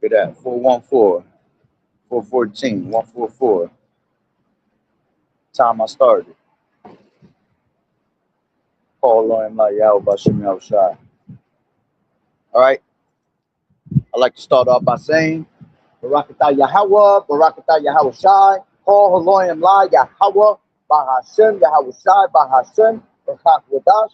Look at that. 414, 414, 144. Time I started. Call on him like YAHAWAH'S. All right. I like to start off by saying, Barakatah Yahawah, Barakatah Yahawah, Call Haloyim La Yahawah, Bahashem, Yahawah, Bahashem, Qadash.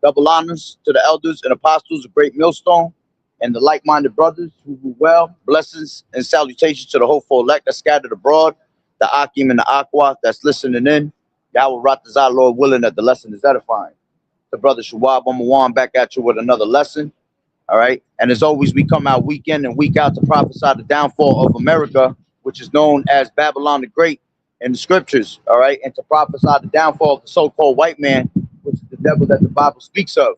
Double honors to the elders and apostles of Great Millstone and the like-minded brothers who do well. Blessings and salutations to the hopeful elect that scattered abroad, the Akim and the Aqua that's listening in. Yahweh Ratazah, Lord willing, that the lesson is edifying. The brother Shawab Amawan back at you with another lesson. All right. And as always, we come out week in and week out to prophesy the downfall of America, which is known as Babylon the Great in the scriptures. All right. And to prophesy the downfall of the so-called white man, which is the devil that the Bible speaks of.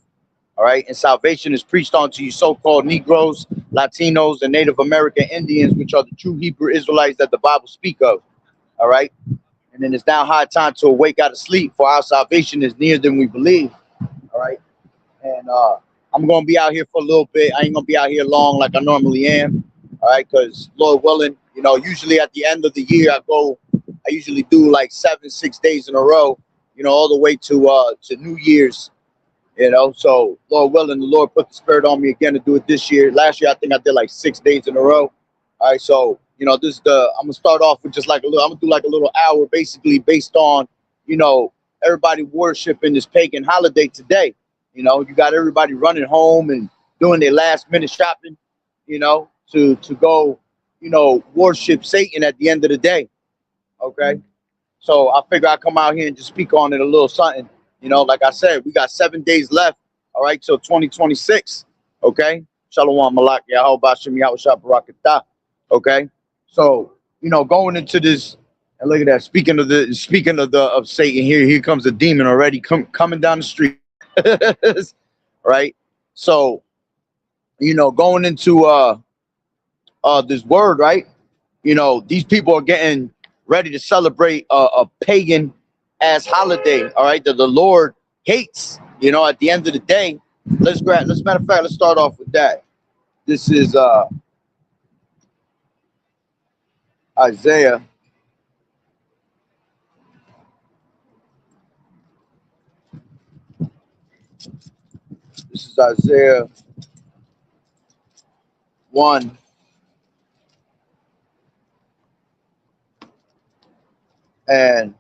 All right. And salvation is preached unto you so-called Negroes, Latinos, and Native American Indians, which are the true Hebrew Israelites that the Bible speak of. All right. And then it's now high time to awake out of sleep, for our salvation is nearer than we believe. All right. And I'm going to be out here for a little bit. I ain't going to be out here long like I normally am. All right. Because Lord willing, you know, usually at the end of the year, I usually do like 6 days in a row, you know, all the way to New Year's, you know. So Lord willing, the Lord put the spirit on me again to do it this year. Last year, I think I did like 6 days in a row. All right. So, you know, this is I'm going to start off with just like I'm going to do like a little hour basically based on, you know, everybody worshiping this pagan holiday today. You know, you got everybody running home and doing their last minute shopping, you know, to go, you know, worship Satan at the end of the day. Okay. So I figure I'll come out here and just speak on it a little something. You know, like I said, we got 7 days left. All right. Till 2026. Okay. Shalom Malak Yahawah Yahweh Barakatah. Okay. So, you know, going into this, and look at that. Speaking of Satan, here comes a demon already coming down the street. Right. So, you know, going into this word, right? You know, these people are getting ready to celebrate a pagan ass holiday, all right, that the Lord hates. You know, at the end of the day, matter of fact, let's start off with that. This is Isaiah. This is Isaiah 1. And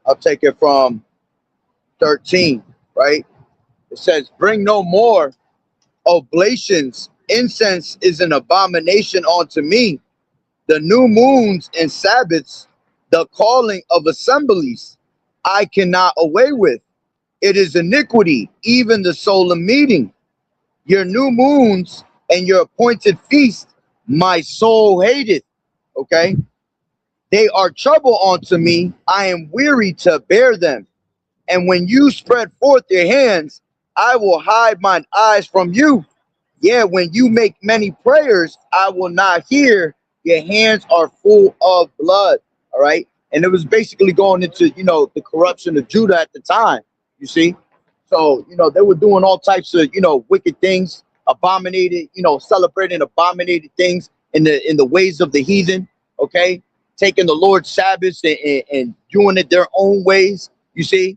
I'll take it from 13, right? It says, bring no more oblations. Incense is an abomination unto me. The new moons and Sabbaths, the calling of assemblies, I cannot away with. It is iniquity, even the solemn meeting. Your new moons and your appointed feast, my soul hateth. Okay? They are trouble unto me. I am weary to bear them. And when you spread forth your hands, I will hide mine eyes from you. Yeah, when you make many prayers, I will not hear. Your hands are full of blood. All right. And it was basically going into, you know, the corruption of Judah at the time, you see. So, you know, they were doing all types of, you know, wicked things, abominated, you know, celebrating abominated things in the ways of the heathen. Okay. Taking the Lord's Sabbaths and doing it their own ways, you see,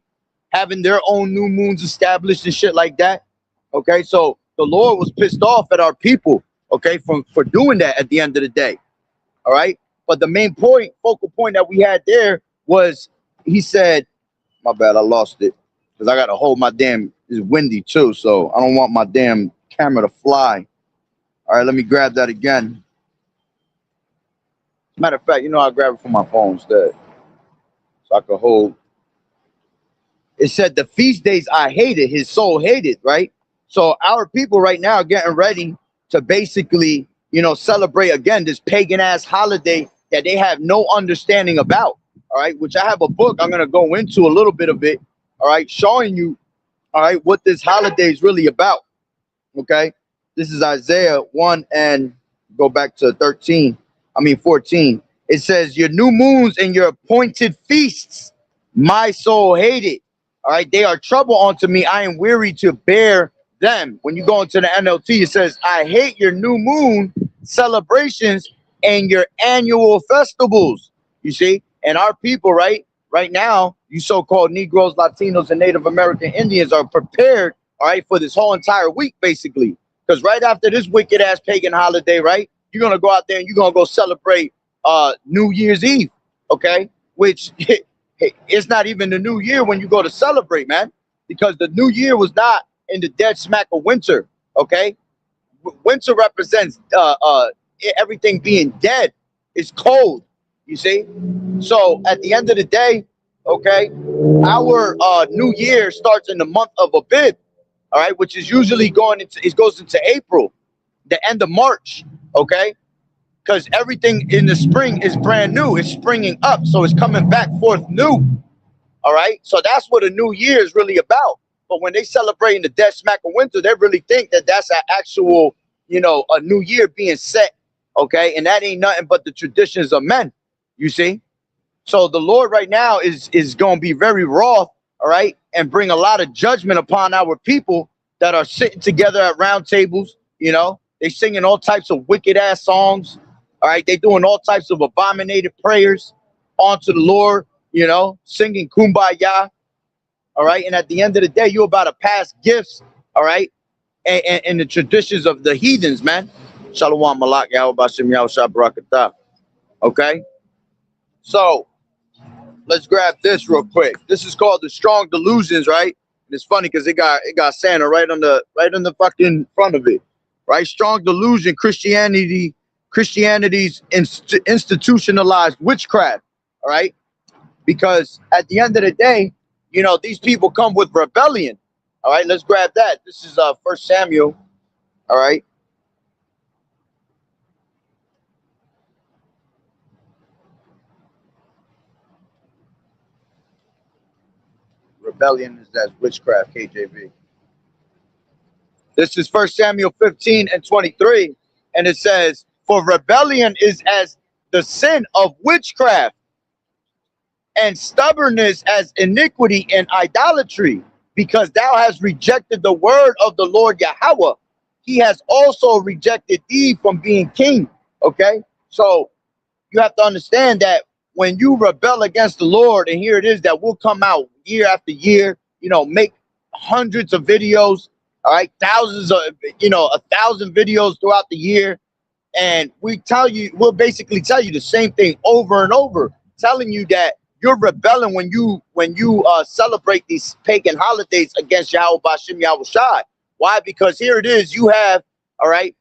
having their own new moons established and shit like that. Okay. So the Lord was pissed off at our people, okay, for doing that at the end of the day. All right. But the main focal point that we had there was, he said, my bad, I lost it because I got to hold my damn, it's windy too. So I don't want my damn camera to fly. All right. Let me grab that again. Matter of fact, you know, I'll grab it from my phone instead so I can hold. It said the feast days I hated, his soul hated, right? So our people right now are getting ready to basically, you know, celebrate again this pagan ass holiday that they have no understanding about. All right, which I have a book I'm gonna go into a little bit of it. All right, showing you, all right, what this holiday is really about. Okay, this is Isaiah 1 and go back to 14. It It says, your new moons and your appointed feasts, my soul hated. All right, they are trouble unto me. I am weary to bear them. When you go into the NLT, it says, I hate your new moon celebrations and your annual festivals. You see, and our people, right now, you so-called Negroes, Latinos, and Native American Indians are prepared, all right, for this whole entire week, basically. Because right after this wicked ass pagan holiday, right, you're gonna go out there and you're gonna go celebrate New Year's Eve, okay? Which it's not even the new year when you go to celebrate, man, because the new year was not in the dead smack of winter, okay? Winter represents everything being dead. It's cold, you see? So at the end of the day, okay, our new year starts in the month of Abib, all right, which is usually goes into April, the end of March, okay? Because everything in the spring is brand new. It's springing up, so it's coming back forth new, all right? So that's what a new year is really about. But when they celebrate in the dead smack of winter, they really think that that's an actual, you know, a new year being set, okay? And that ain't nothing but the traditions of men, you see? So the Lord right now is going to be very wroth, all right, and bring a lot of judgment upon our people that are sitting together at round tables, you know? They singing all types of wicked-ass songs, all right? They doing all types of abominated prayers onto the Lord, you know, singing Kumbaya, all right? And at the end of the day, you're about to pass gifts, all right, and the traditions of the heathens, man. Shalom, Malak, Yahweh, Shem, Yahushua, Barakatah. Okay? So, let's grab this real quick. This is called the Strong Delusions, right? And it's funny because it got Santa right on the fucking front of it, right? Strong Delusion, Christianity's institutionalized witchcraft, all right? Because at the end of the day, you know, these people come with rebellion. All right, let's grab that. This is 1 Samuel. All right. Rebellion is that witchcraft, KJV. This is 1 Samuel 15 and 23. And it says, for rebellion is as the sin of witchcraft, and stubbornness as iniquity and idolatry, because thou hast rejected the word of the Lord Yahweh. He has also rejected thee from being king. Okay, so you have to understand that when you rebel against the Lord, and here it is that we'll come out year after year, you know, make hundreds of videos, all right, thousands of, you know, 1,000 videos throughout the year, and we'll basically tell you the same thing over and over, telling you that you're rebelling when you celebrate these pagan holidays against Yahweh Bashim Yahushai. Why? Because here it is, you have, all right,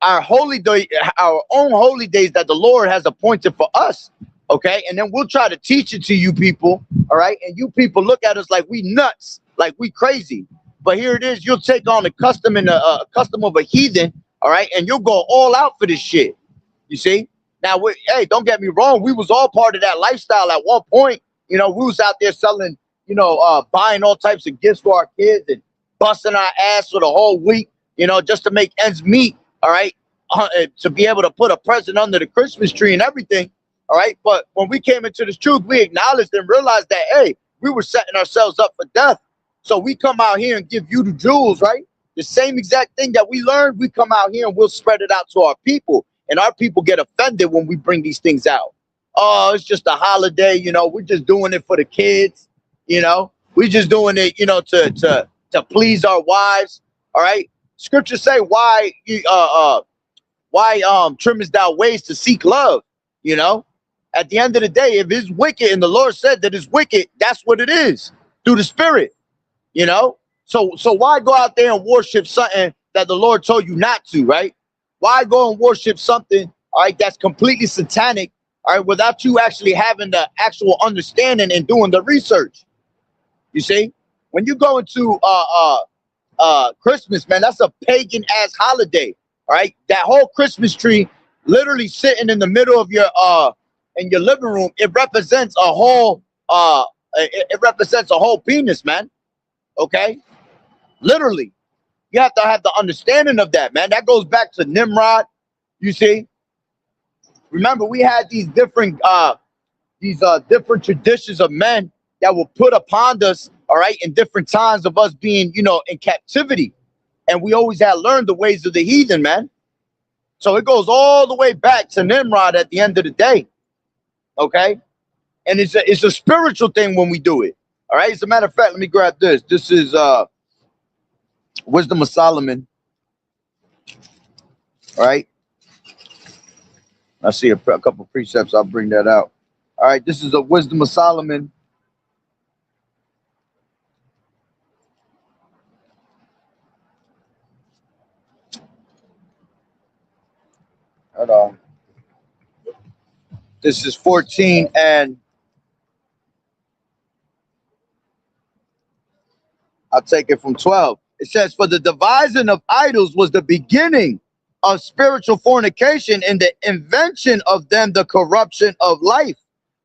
our holy day, our own holy days that the Lord has appointed for us, okay? And then we'll try to teach it to you people, all right? And you people look at us like we nuts, like we crazy. But here it is, you'll take on the custom and the custom of a heathen, all right? And you'll go all out for this shit, you see? Now, hey, don't get me wrong. We was all part of that lifestyle at one point. You know, we was out there selling, you know, buying all types of gifts for our kids and busting our ass for the whole week, you know, just to make ends meet, all right, to be able to put a present under the Christmas tree and everything, all right? But when we came into this truth, we acknowledged and realized that, hey, we were setting ourselves up for death. So we come out here and give you the jewels, right? The same exact thing that we learned, we come out here and we'll spread it out to our people. And our people get offended when we bring these things out. Oh, it's just a holiday, you know, we're just doing it for the kids, you know, we're just doing it, you know, to please our wives, all right? Scriptures say, why trimmest thou ways to seek love, you know? At the end of the day, if it's wicked and the Lord said that it's wicked, that's what it is, through the Spirit, you know? So why go out there and worship something that the Lord told you not to, right? Why go and worship something, all right, that's completely satanic, all right, without you actually having the actual understanding and doing the research? You see, when you go into Christmas, man, that's a pagan ass holiday, all right? That whole Christmas tree literally sitting in the middle of your in your living room, it represents a whole it represents a whole penis, man. Okay, literally. You have to have the understanding of that, man. That goes back to Nimrod, you see, Remember, we had these different different traditions of men that were put upon us, all right, in different times of us being, you know, in captivity. And we always had learned the ways of the heathen, man. So it goes all the way back to Nimrod at the end of the day. Okay? And it's a spiritual thing when we do it. All right. As a matter of fact, let me grab this. This is Wisdom of Solomon. All right. I see a couple of precepts. I'll bring that out. All right. This is a Wisdom of Solomon. Hold on. This is 14 and I'll take it from 12. It says, for the devising of idols was the beginning of spiritual fornication, and the invention of them the corruption of life.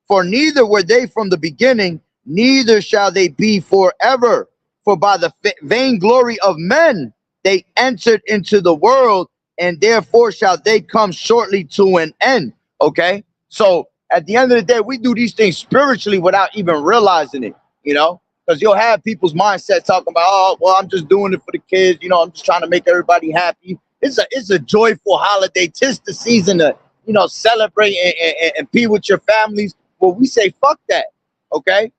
For neither were they from the beginning, neither shall they be forever. For by the vainglory of men they entered into the world, and therefore shall they come shortly to an end. Okay? So at the end of the day, we do these things spiritually without even realizing it, you know? Because you'll have people's mindset talking about, oh, well, I'm just doing it for the kids. You know, I'm just trying to make everybody happy. It's a joyful holiday. 'Tis the season to, you know, celebrate and be with your families. Well, we say, fuck that, okay?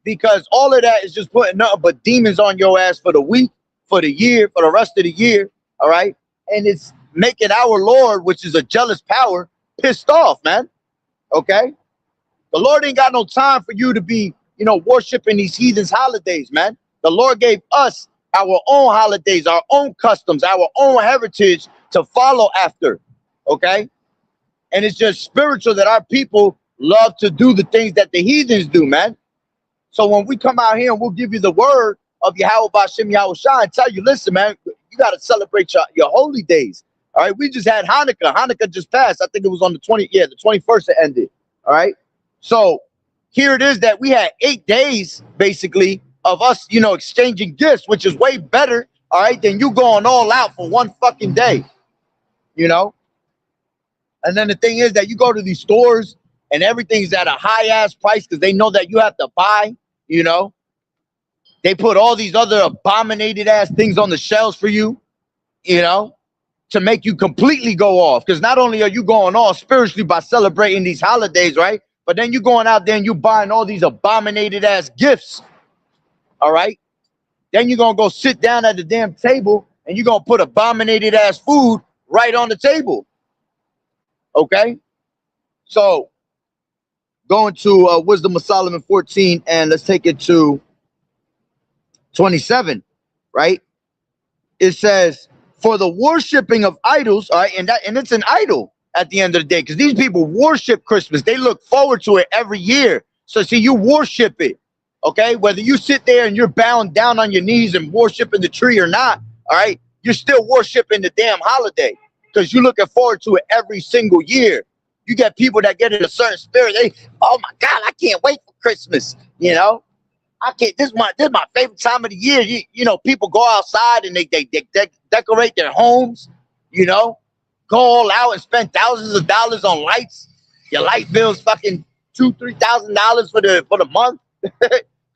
Because all of that is just putting nothing but demons on your ass for the week, for the year, for the rest of the year, all right? And it's making our Lord, which is a jealous power, pissed off, man, okay? The Lord ain't got no time for you to be, you know, worshiping these heathens' holidays, man. The Lord gave us our own holidays, our own customs, our own heritage to follow after, okay? And it's just spiritual that our people love to do the things that the heathens do, man. So when we come out here and we'll give you the word of YAHAWAH'S and tell you, listen, man, you got to celebrate your holy days, all right? We just had Hanukkah. Hanukkah just passed. I think it was on the 21st it ended, all right? So here it is that we had 8 days, basically, of us, you know, exchanging gifts, which is way better, all right, than you going all out for one fucking day, you know? And then the thing is that you go to these stores and everything's at a high-ass price because they know that you have to buy, you know? They put all these other abominated-ass things on the shelves for you, you know, to make you completely go off. Because not only are you going off spiritually by celebrating these holidays, right? But then you're going out there and you're buying all these abominated-ass gifts. All right. Then you're going to go sit down at the damn table and you're going to put abominated ass food right on the table. Okay. So going to Wisdom of Solomon 14 and let's take it to 27. Right. It says, for the worshiping of idols. All right. And it's an idol at the end of the day, because these people worship Christmas. They look forward to it every year. So see, you worship it. Okay, whether you sit there and you're bowing down on your knees and worshiping the tree or not, all right, you're still worshiping the damn holiday because you're looking forward to it every single year. You get people that get in a certain spirit. They, oh my God, I can't wait for Christmas. You know, I can't. This is my favorite time of the year. You know, people go outside and they decorate their homes. You know, go all out and spend thousands of dollars on lights. Your light bill's fucking $2,000-$3,000 for the month.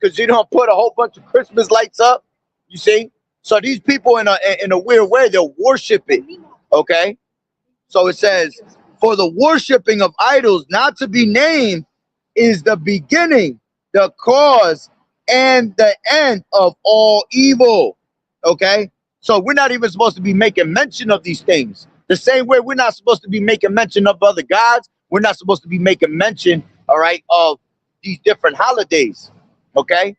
Because you don't put a whole bunch of Christmas lights up, you see? So these people in a weird way, they'll worship it, okay? So it says, for the worshiping of idols not to be named is the beginning, the cause, and the end of all evil, okay? So we're not even supposed to be making mention of these things. The same way we're not supposed to be making mention of other gods, we're not supposed to be making mention, all right, of these different holidays. Okay,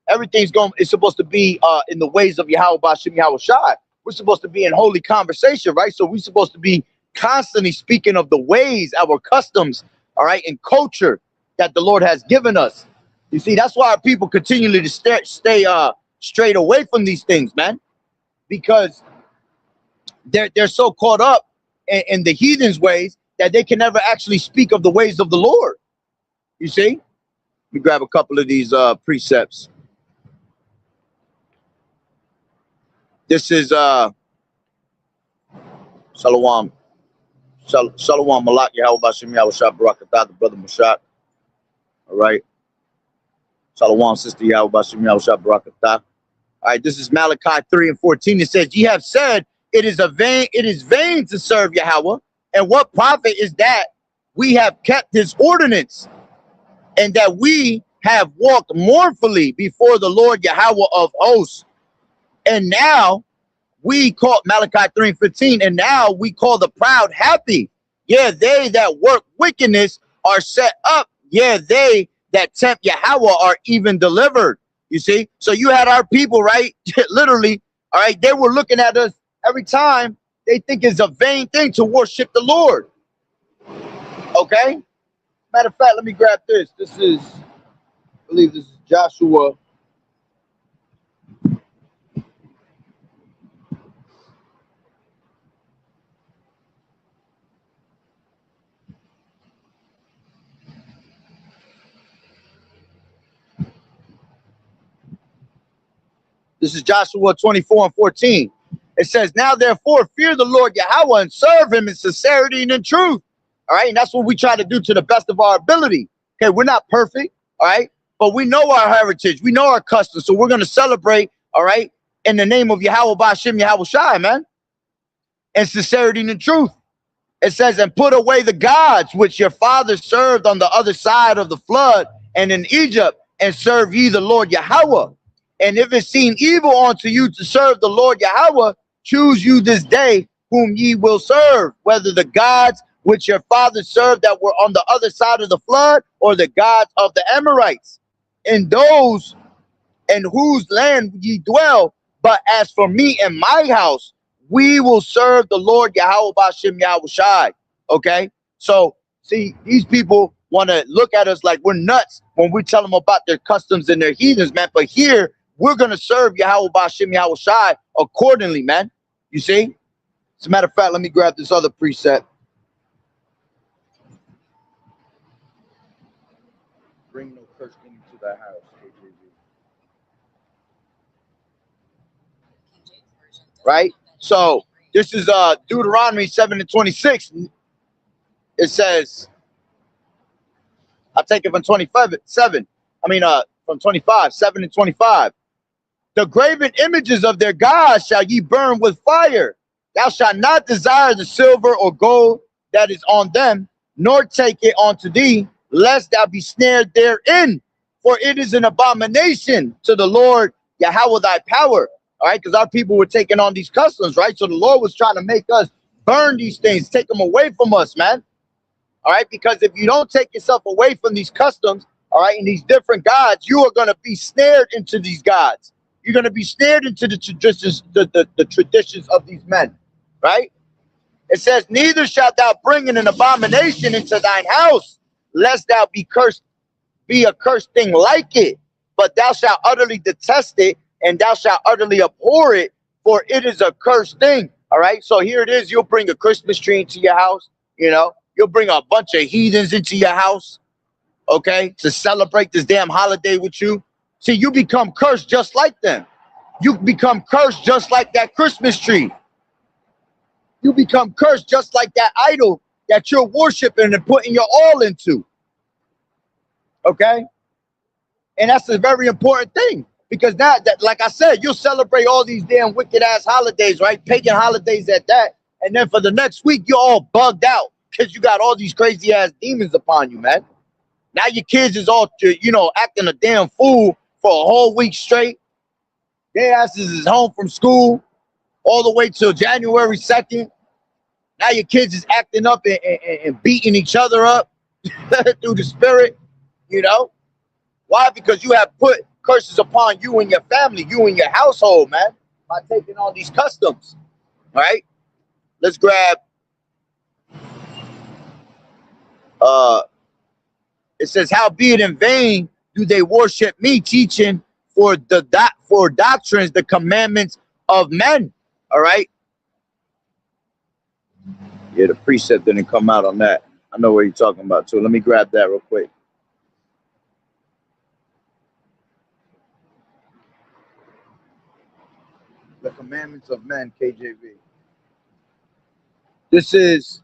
everything's it's supposed to be in the ways of YAHAWAH'S. We're supposed to be in holy conversation, right? So we're supposed to be constantly speaking of the ways, our customs, all right, and culture that the Lord has given us. You see, that's why our people continually to stay straight away from these things, man, because they're so caught up in the heathens' ways that they can never actually speak of the ways of the Lord. You see? Let me grab a couple of these precepts. This is Shalom. Shalom Malak YAHAWAH'S Yahawashi Barakatah, the brother Mashak. All right. Shalom, sister YAHAWAH'S Yahawashi Barakatah. All right, this is Malachi 3 and 14. It says, ye have said it is vain to serve Yahweh. And what profit is that we have kept his ordinance, and that we have walked mournfully before the Lord Yahweh of hosts. And now we call Malachi 3 and 15, and now we call the proud happy. Yeah, they that work wickedness are set up. Yeah, they that tempt Yahweh are even delivered. You see? So you had our people, right? Literally, all right, they were looking at us every time. They think it's a vain thing to worship the Lord. Okay? Matter of fact, let me grab this. This is, I believe this is Joshua. This is Joshua 24 and 14. It says, now therefore fear the Lord Yahweh and serve him in sincerity and in truth. All right. And that's what we try to do to the best of our ability. Okay. We're not perfect. All right. But we know our heritage. We know our customs. So we're going to celebrate. All right. In the name of Yahweh Ba'Shem Yahweh Shai, man. And sincerity and in truth. It says, and put away the gods which your fathers served on the other side of the flood and in Egypt, and serve ye the Lord Yahweh. And if it seem evil unto you to serve the Lord Yahweh, choose you this day whom ye will serve, whether the gods which your fathers served that were on the other side of the flood, or the gods of the Amorites, in those in whose land ye dwell. But as for me and my house, we will serve the Lord Yahweh Ba'Shem Yahweh Shai. Okay? So, see, these people want to look at us like we're nuts when we tell them about their customs and their heathens, man. But here, we're going to serve Yahweh Ba'Shem Yahweh Shai accordingly, man. You see? As a matter of fact, let me grab this other preset. Bring no curse into thy house, KJV. Right? So, this is Deuteronomy 7 and 26. It says, I'll take it from 25, 7. From 25, 7 and 25. The graven images of their gods shall ye burn with fire. Thou shalt not desire the silver or gold that is on them, nor take it unto thee, lest thou be snared therein. For it is an abomination to the Lord Yahweh thy power. All right, because our people were taking on these customs, right? So the Lord was trying to make us burn these things, take them away from us, man. All right, because if you don't take yourself away from these customs, all right, and these different gods, you are going to be snared into these gods. You're going to be snared into the traditions, the traditions of these men, right? It says, neither shalt thou bring in an abomination into thine house, lest thou be cursed, be a cursed thing like it, but thou shalt utterly detest it, and thou shalt utterly abhor it, for it is a cursed thing. All right, so here it is. You'll bring a Christmas tree into your house, you know, you'll bring a bunch of heathens into your house, okay, to celebrate this damn holiday with you. See, you become cursed just like them. You become cursed just like that Christmas tree. You become cursed just like that idol that you're worshiping and putting your all into. Okay? And that's a very important thing, because now, that, like I said, you'll celebrate all these damn wicked ass holidays, right? Pagan holidays at that. And then for the next week, you're all bugged out because you got all these crazy ass demons upon you, man. Now your kids is all, you know, acting a damn fool for a whole week straight. Their asses is home from school all the way till January 2nd. Now your kids is acting up and beating each other up through the spirit, you know? Why? Because you have put curses upon you and your family, you and your household, man, by taking on these customs. All right? Let's grab, it says, howbeit in vain do they worship me, teaching for doctrines, the commandments of men. All right? Yeah, the precept didn't come out on that. I know what you're talking about, too. Let me grab that real quick. The commandments of men, KJV. This is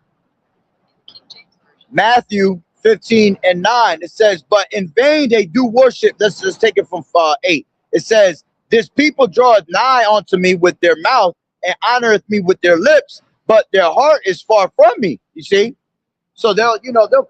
Matthew 15:9. It says, but in vain they do worship. Let's just take it from 8. It says, this people draweth nigh unto me with their mouth and honoreth me with their lips, but their heart is far from me. You see? So they'll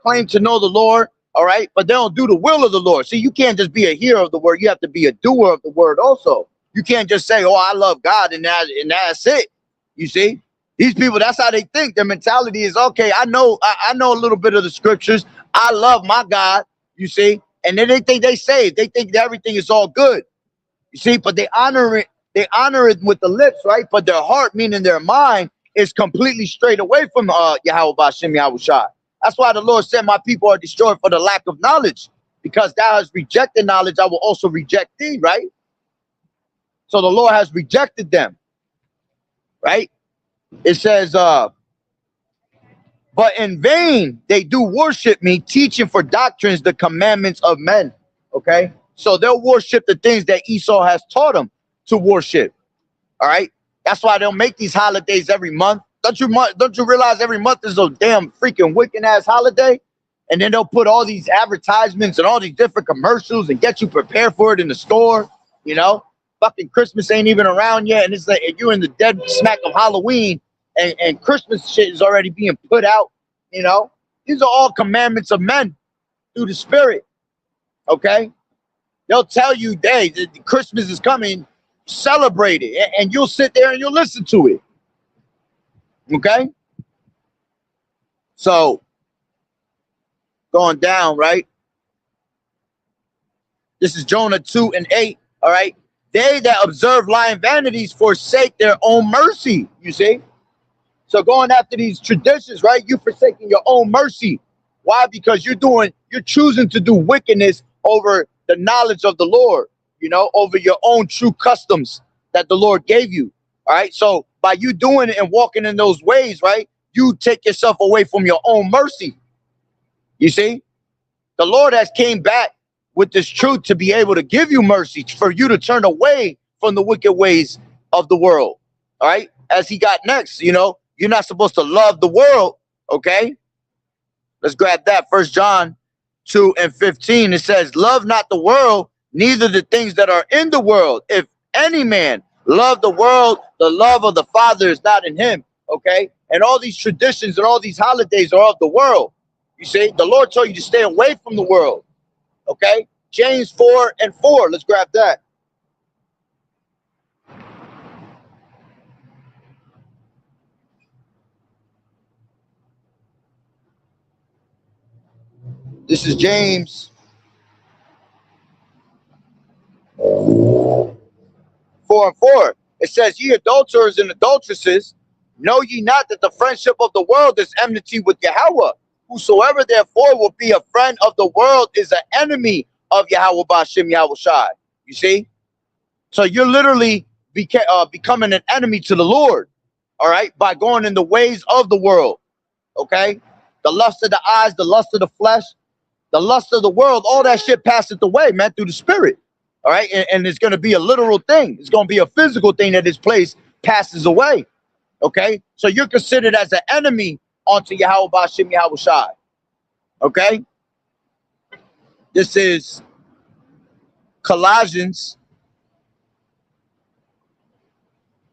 claim to know the Lord, all right, but they don't do the will of the Lord. See, you can't just be a hearer of the word. You have to be a doer of the word also. You can't just say, oh, I love God, and that's it. You see? These people, that's how they think. Their mentality is, okay, I know a little bit of the scriptures. I love my God, you see? And then they think they saved. They think that everything is all good. You see, but they honor it with the lips, right? But their heart, meaning their mind, is completely straight away from Yahweh Bashem Yahushua. That's why the Lord said, my people are destroyed for the lack of knowledge. Because thou hast rejected knowledge, I will also reject thee, right? So the Lord has rejected them, right? It says, but in vain they do worship me, teaching for doctrines the commandments of men. Okay, so they'll worship the things that Esau has taught them to worship. All right, that's why they'll make these holidays every month. Don't you realize every month is a damn freaking wicked ass holiday? And then they'll put all these advertisements and all these different commercials and get you prepared for it in the store. You know, fucking Christmas ain't even around yet, and it's like you're in the dead smack of Halloween, and Christmas shit is already being put out. You know, these are all commandments of men through the Spirit. Okay, they'll tell you, hey, Christmas is coming, celebrate it, and you'll sit there and you'll listen to it. Okay, so going down, right? This is Jonah 2:8. All right, they that observe lying vanities forsake their own mercy. You see, so going after these traditions, right? You forsaking your own mercy. Why? Because you're choosing to do wickedness over the knowledge of the Lord. You know, over your own true customs that the Lord gave you. All right, so by you doing it and walking in those ways, right, you take yourself away from your own mercy. You see, the Lord has came back with this truth to be able to give you mercy, for you to turn away from the wicked ways of the world. All right, as he got next, you know, you're not supposed to love the world. Okay, let's grab that. 1 John 2:15. It says, love not the world, neither the things that are in the world. If any man love the world, the love of the Father is not in him. Okay, and all these traditions and all these holidays are of the world. You see, the Lord told you to stay away from the world. Okay, James 4:4. Let's grab that. This is James 4:4. It says, ye adulterers and adulteresses, know ye not that the friendship of the world is enmity with Yahweh? Whosoever therefore will be a friend of the world is an enemy of Yahweh Bashem Yahushai. You see? So you're literally becoming an enemy to the Lord, all right, by going in the ways of the world. Okay? The lust of the eyes, the lust of the flesh, the lust of the world, all that shit passeth away, man, through the Spirit. All right, and it's going to be a literal thing. It's going to be a physical thing that this place passes away. Okay, so you're considered as an enemy unto Yahweh Bashem Yahushai. Okay, this is Colossians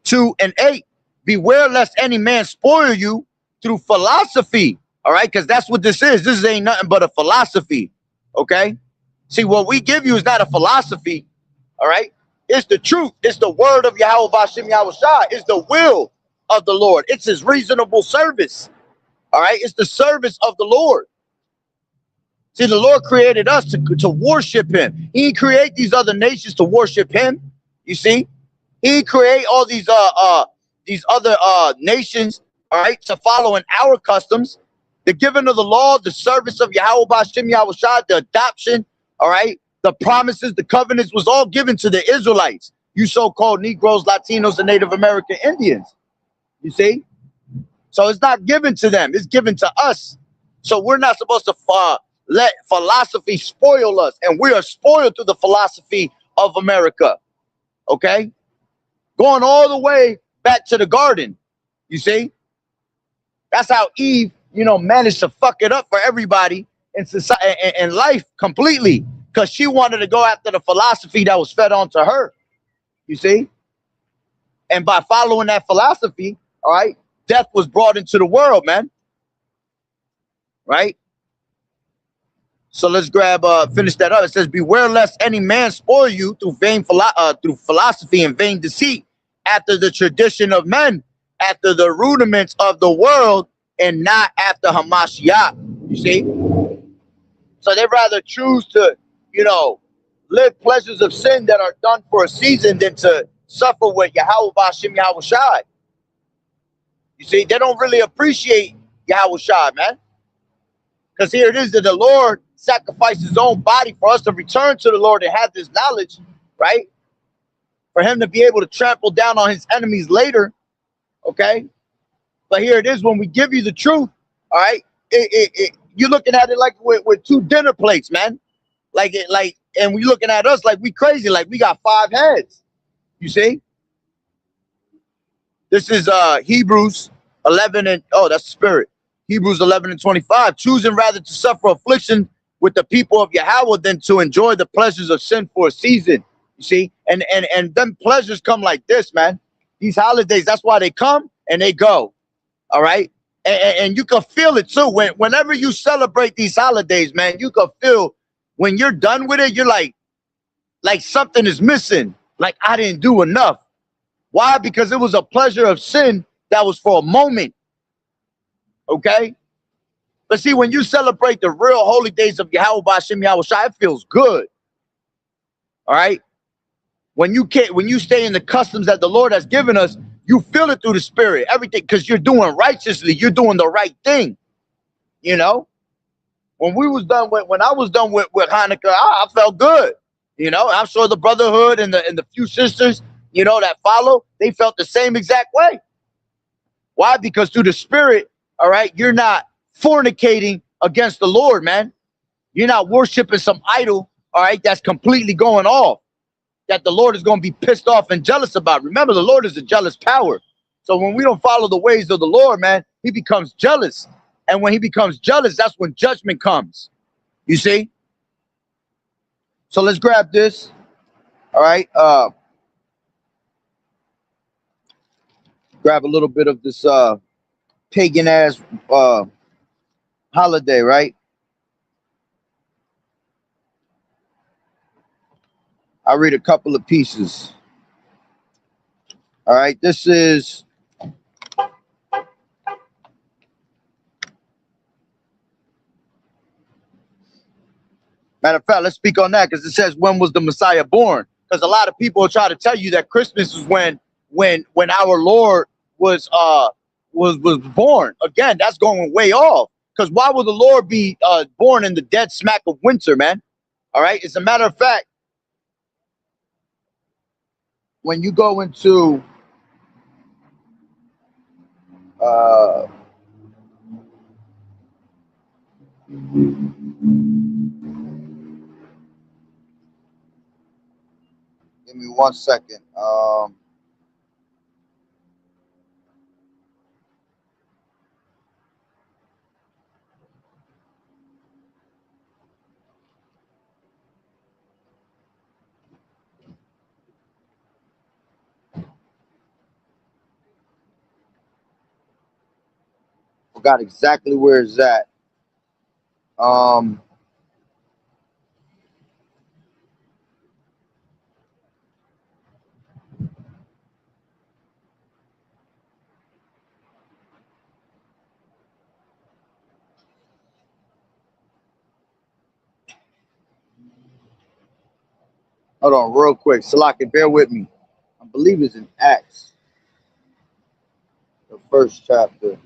2:8. Beware lest any man spoil you through philosophy. All right, because that's what this is. This ain't nothing but a philosophy. Okay. See, what we give you is not a philosophy, all right? It's the truth. It's the word of Yahweh Bashem Yahushua. It's the will of the Lord. It's his reasonable service, all right? It's the service of the Lord. See, the Lord created us to worship him. He didn't create these other nations to worship him, you see? He didn't create all these other nations, all right, to follow in our customs. The giving of the law, the service of Yahweh Bashem Yahushua, the adoption, all right, the promises, the covenants was all given to the Israelites, you so-called Negroes, Latinos, and Native American Indians. You see? So it's not given to them. It's given to us. So we're not supposed to let philosophy spoil us. And we are spoiled through the philosophy of America. Okay? Going all the way back to the garden. You see? That's how Eve managed to fuck it up for everybody in society and life completely because she wanted to go after the philosophy that was fed onto her. You see, and by following that philosophy, all right, death was brought into the world, man. Right. So let's finish that up. It says, "Beware lest any man spoil you through through philosophy and vain deceit, after the tradition of men, after the rudiments of the world, and not after Hamashiach." You see, so they rather choose to, live pleasures of sin that are done for a season than to suffer with Yahweh Bashim Yahweh Shai. You see, they don't really appreciate Yahweh Shai, man. Because here it is that the Lord sacrificed his own body for us to return to the Lord and have this knowledge, right? For him to be able to trample down on his enemies later, okay? But here it is when we give you the truth, all right? You're looking at it like with two dinner plates, man. And we looking at us like we crazy, like we got 5 heads. You see? This is Hebrews 11 and, that's the spirit. Hebrews 11 and 25, choosing rather to suffer affliction with the people of Yahweh than to enjoy the pleasures of sin for a season. You see, and them pleasures come like this, man. These holidays, that's why they come and they go. All right, and you can feel it too. Whenever you celebrate these holidays, man, you can feel when you're done with it. You're like something is missing. Like I didn't do enough. Why? Because it was a pleasure of sin that was for a moment. Okay? But see, when you celebrate the real holy days of Yahweh Bashim Yahweh Shai, it feels good. All right? When you stay in the customs that the Lord has given us, you feel it through the spirit. Everything, because you're doing righteously, you're doing the right thing. You know? When I was done with Hanukkah, I felt good. I'm sure the brotherhood and the few sisters, that follow, they felt the same exact way. Why? Because through the spirit, all right, you're not fornicating against the Lord, man. You're not worshiping some idol, all right, that's completely going off, that the Lord is going to be pissed off and jealous about. Remember, the Lord is a jealous power. So when we don't follow the ways of the Lord, man, he becomes jealous. And when he becomes jealous, that's when judgment comes. You see? So let's grab this. All right. Grab a little bit of this pagan ass holiday, right? I'll read a couple of pieces. All right, this is matter of fact, let's speak on that because it says, when was the Messiah born? Because a lot of people try to tell you that Christmas is when our Lord was born. Again, that's going way off. Because why would the Lord be born in the dead smack of winter, man? All right. As a matter of fact, when you go into give me 1 second. Forgot exactly where it's at. Hold on, real quick. Salaki, bear with me. I believe it's in Acts, the first chapter.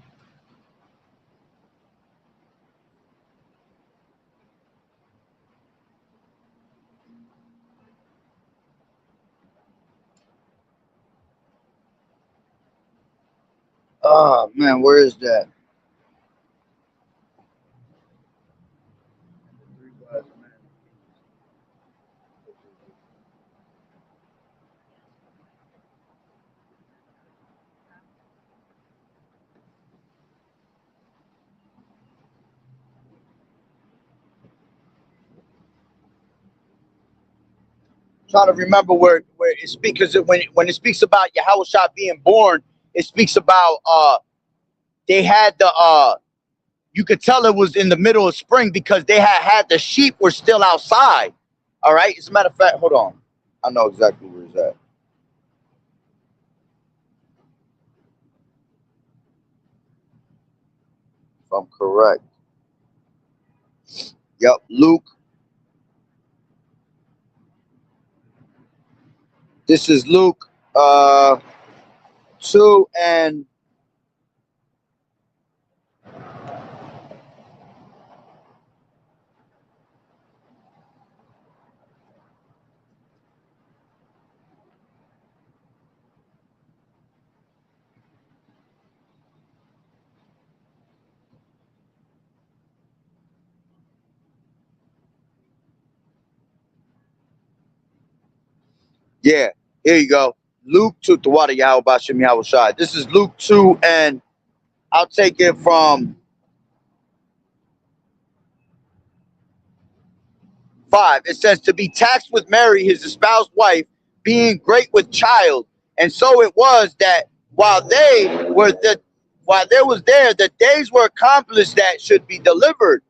Oh man, where is that? Trying to remember where it speaks, because when it speaks about Yahawashi being born, it speaks about they had the you could tell it was in the middle of spring because they had the sheep were still outside. All right. As a matter of fact, hold on. I know exactly where it's at. If I'm correct. Yep, Luke. This is Luke 2 and yeah, here you go. Luke 2 to water Yahweh Bashem Yahweh. This is Luke 2, and I'll take it from 5. It says, to be taxed with Mary, his espoused wife, being great with child. And so it was that while there was there, the days were accomplished that should be delivered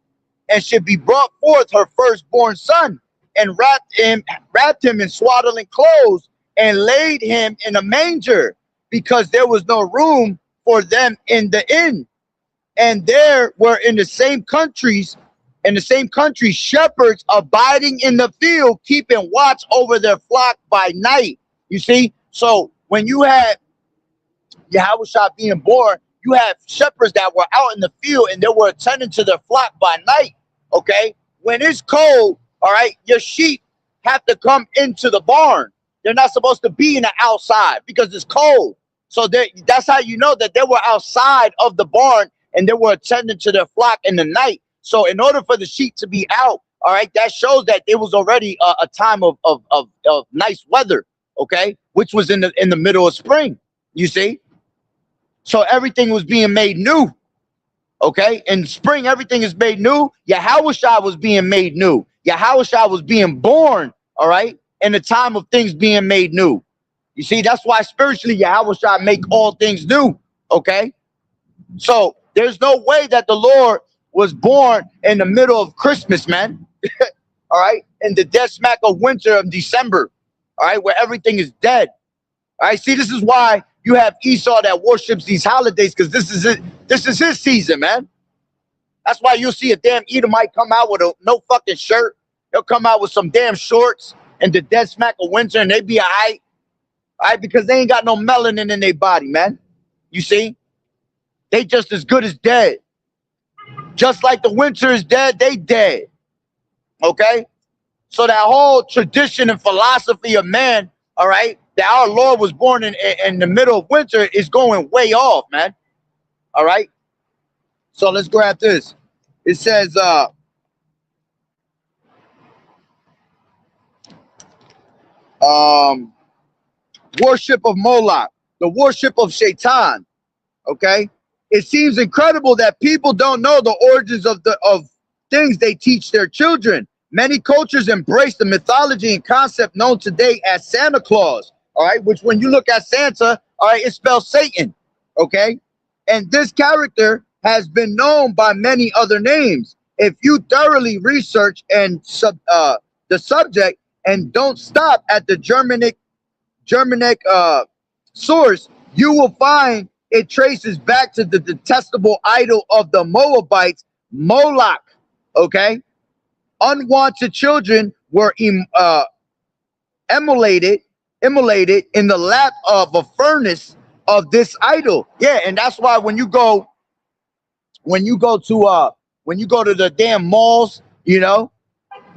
and should be brought forth her firstborn son, and wrapped him in swaddling clothes and laid him in a manger, because there was no room for them in the inn. And there were in the same country, shepherds abiding in the field, keeping watch over their flock by night. You see, so when you had Yahawashi being born, you have shepherds that were out in the field and they were attending to their flock by night. Okay, when it's cold, all right, your sheep have to come into the barn. They're not supposed to be in the outside because it's cold. So that's how you know that they were outside of the barn and they were attending to their flock in the night. So in order for the sheep to be out, all right, that shows that it was already a time of nice weather, okay, which was in the middle of spring, you see. So everything was being made new, okay. In spring, everything is made new. Yahawashi was being made new. Yahawashi was being born, all right, in the time of things being made new. You see, that's why spiritually Yahawashi make all things new, okay. So there's no way that the Lord was born in the middle of Christmas, man. All right, in the dead smack of winter of December, all right, where everything is dead. All right, see, this is why you have Esau that worships these holidays, because this is it. This is his season, man. That's why you'll see a damn Edomite come out with no fucking shirt. He'll come out with some damn shorts in the dead smack of winter, and they be all right, because they ain't got no melanin in their body, man. You see, they just as good as dead. Just like the winter is dead, they dead. Okay? So that whole tradition and philosophy of man, all right, that our Lord was born in the middle of winter is going way off, man. All right? So let's grab this. It says, worship of Moloch, the worship of Shaitan. Okay? It seems incredible that people don't know the origins of things they teach their children. Many cultures embrace the mythology and concept known today as Santa Claus, all right, which when you look at Santa, all right, it spells Satan, okay? And this character has been known by many other names. If you thoroughly research and the subject and don't stop at the Germanic source, you will find it traces back to the detestable idol of the Moabites, Moloch, okay? Unwanted children were immolated in the lap of a furnace of this idol. Yeah, and that's why when you go to the damn malls, you know,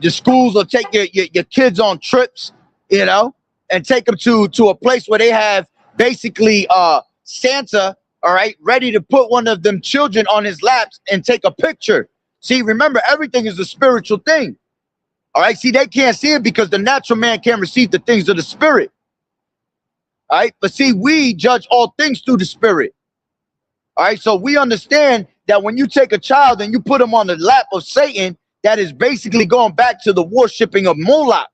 the schools will take your kids on trips, you know, and take them to a place where they have basically Santa, all right, ready to put one of them children on his laps and take a picture. See, remember, everything is a spiritual thing. All right, see, they can't see it because the natural man can't receive the things of the spirit. All right, but see, we judge all things through the spirit. All right, so we understand that when you take a child and you put him on the lap of Satan, that is basically going back to the worshiping of Moloch.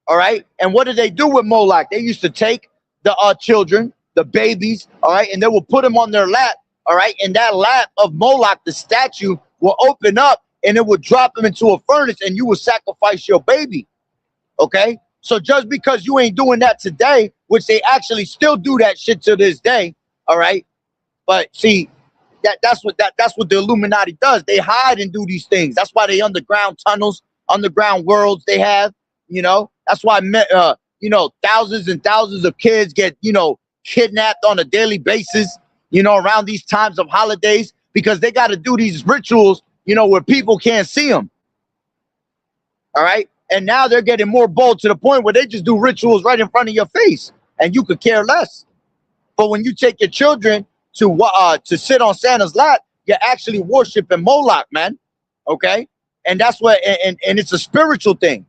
All right. And what did they do with Moloch? They used to take the children, the babies, all right, and they will put them on their lap, all right. And that lap of Moloch, the statue, will open up and it will drop them into a furnace and you will sacrifice your baby. Okay. So just because you ain't doing that today, which they actually still do that shit to this day, all right. But see, that's what the Illuminati does. They hide and do these things. That's why they underground tunnels, underground worlds they have. You know, that's why you know, thousands and thousands of kids get, you know, kidnapped on a daily basis, you know, around these times of holidays, because they got to do these rituals, you know, where people can't see them. All right. And now they're getting more bold to the point where they just do rituals right in front of your face and you could care less. But when you take your children to sit on Santa's lap, you're actually worshiping Moloch, man. Okay. And that's what, and it's a spiritual thing.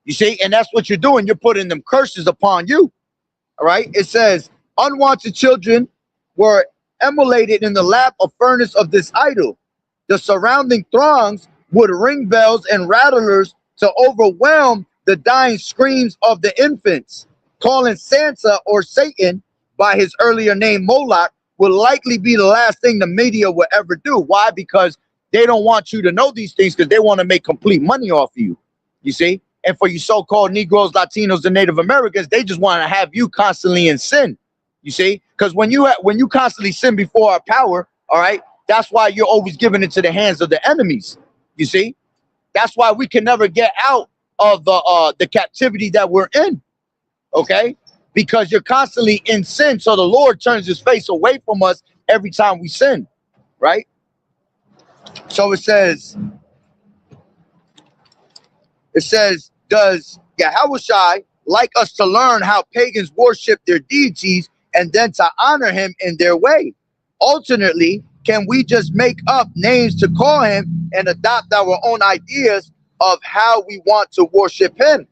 You see, and that's what you're doing. You're putting them curses upon you. All right. It says, unwanted children were immolated in the lap of furnace of this idol. The surrounding throngs would ring bells and rattlers to overwhelm the dying screams of the infants. Calling Santa or Satan by his earlier name Moloch will likely be the last thing the media will ever do. Why? Because they don't want you to know these things, because they want to make complete money off of you. You see? And for you so-called Negroes, Latinos, and Native Americans, they just want to have you constantly in sin. You see? Because when you constantly sin before our power, all right, that's why you're always giving it to the hands of the enemies. You see? That's why we can never get out of the captivity that we're in. Okay? Because you're constantly in sin. So the Lord turns his face away from us every time we sin. Right? So it says, does YAHAWAH'S like us to learn how pagans worship their deities and then to honor him in their way? Alternately, can we just make up names to call him and adopt our own ideas of how we want to worship him?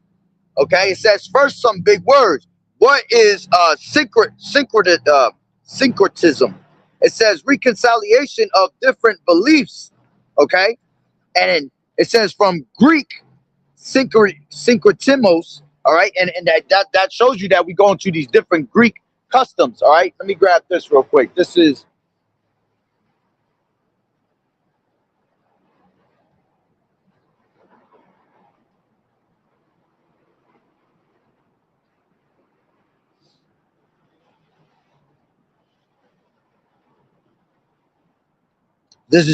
Okay, it says first some big words. What is syncretism? It says reconciliation of different beliefs. Okay, and it says from Greek syncretimos. All right, and that shows you that we go into these different Greek customs. All right, let me grab this real quick. This is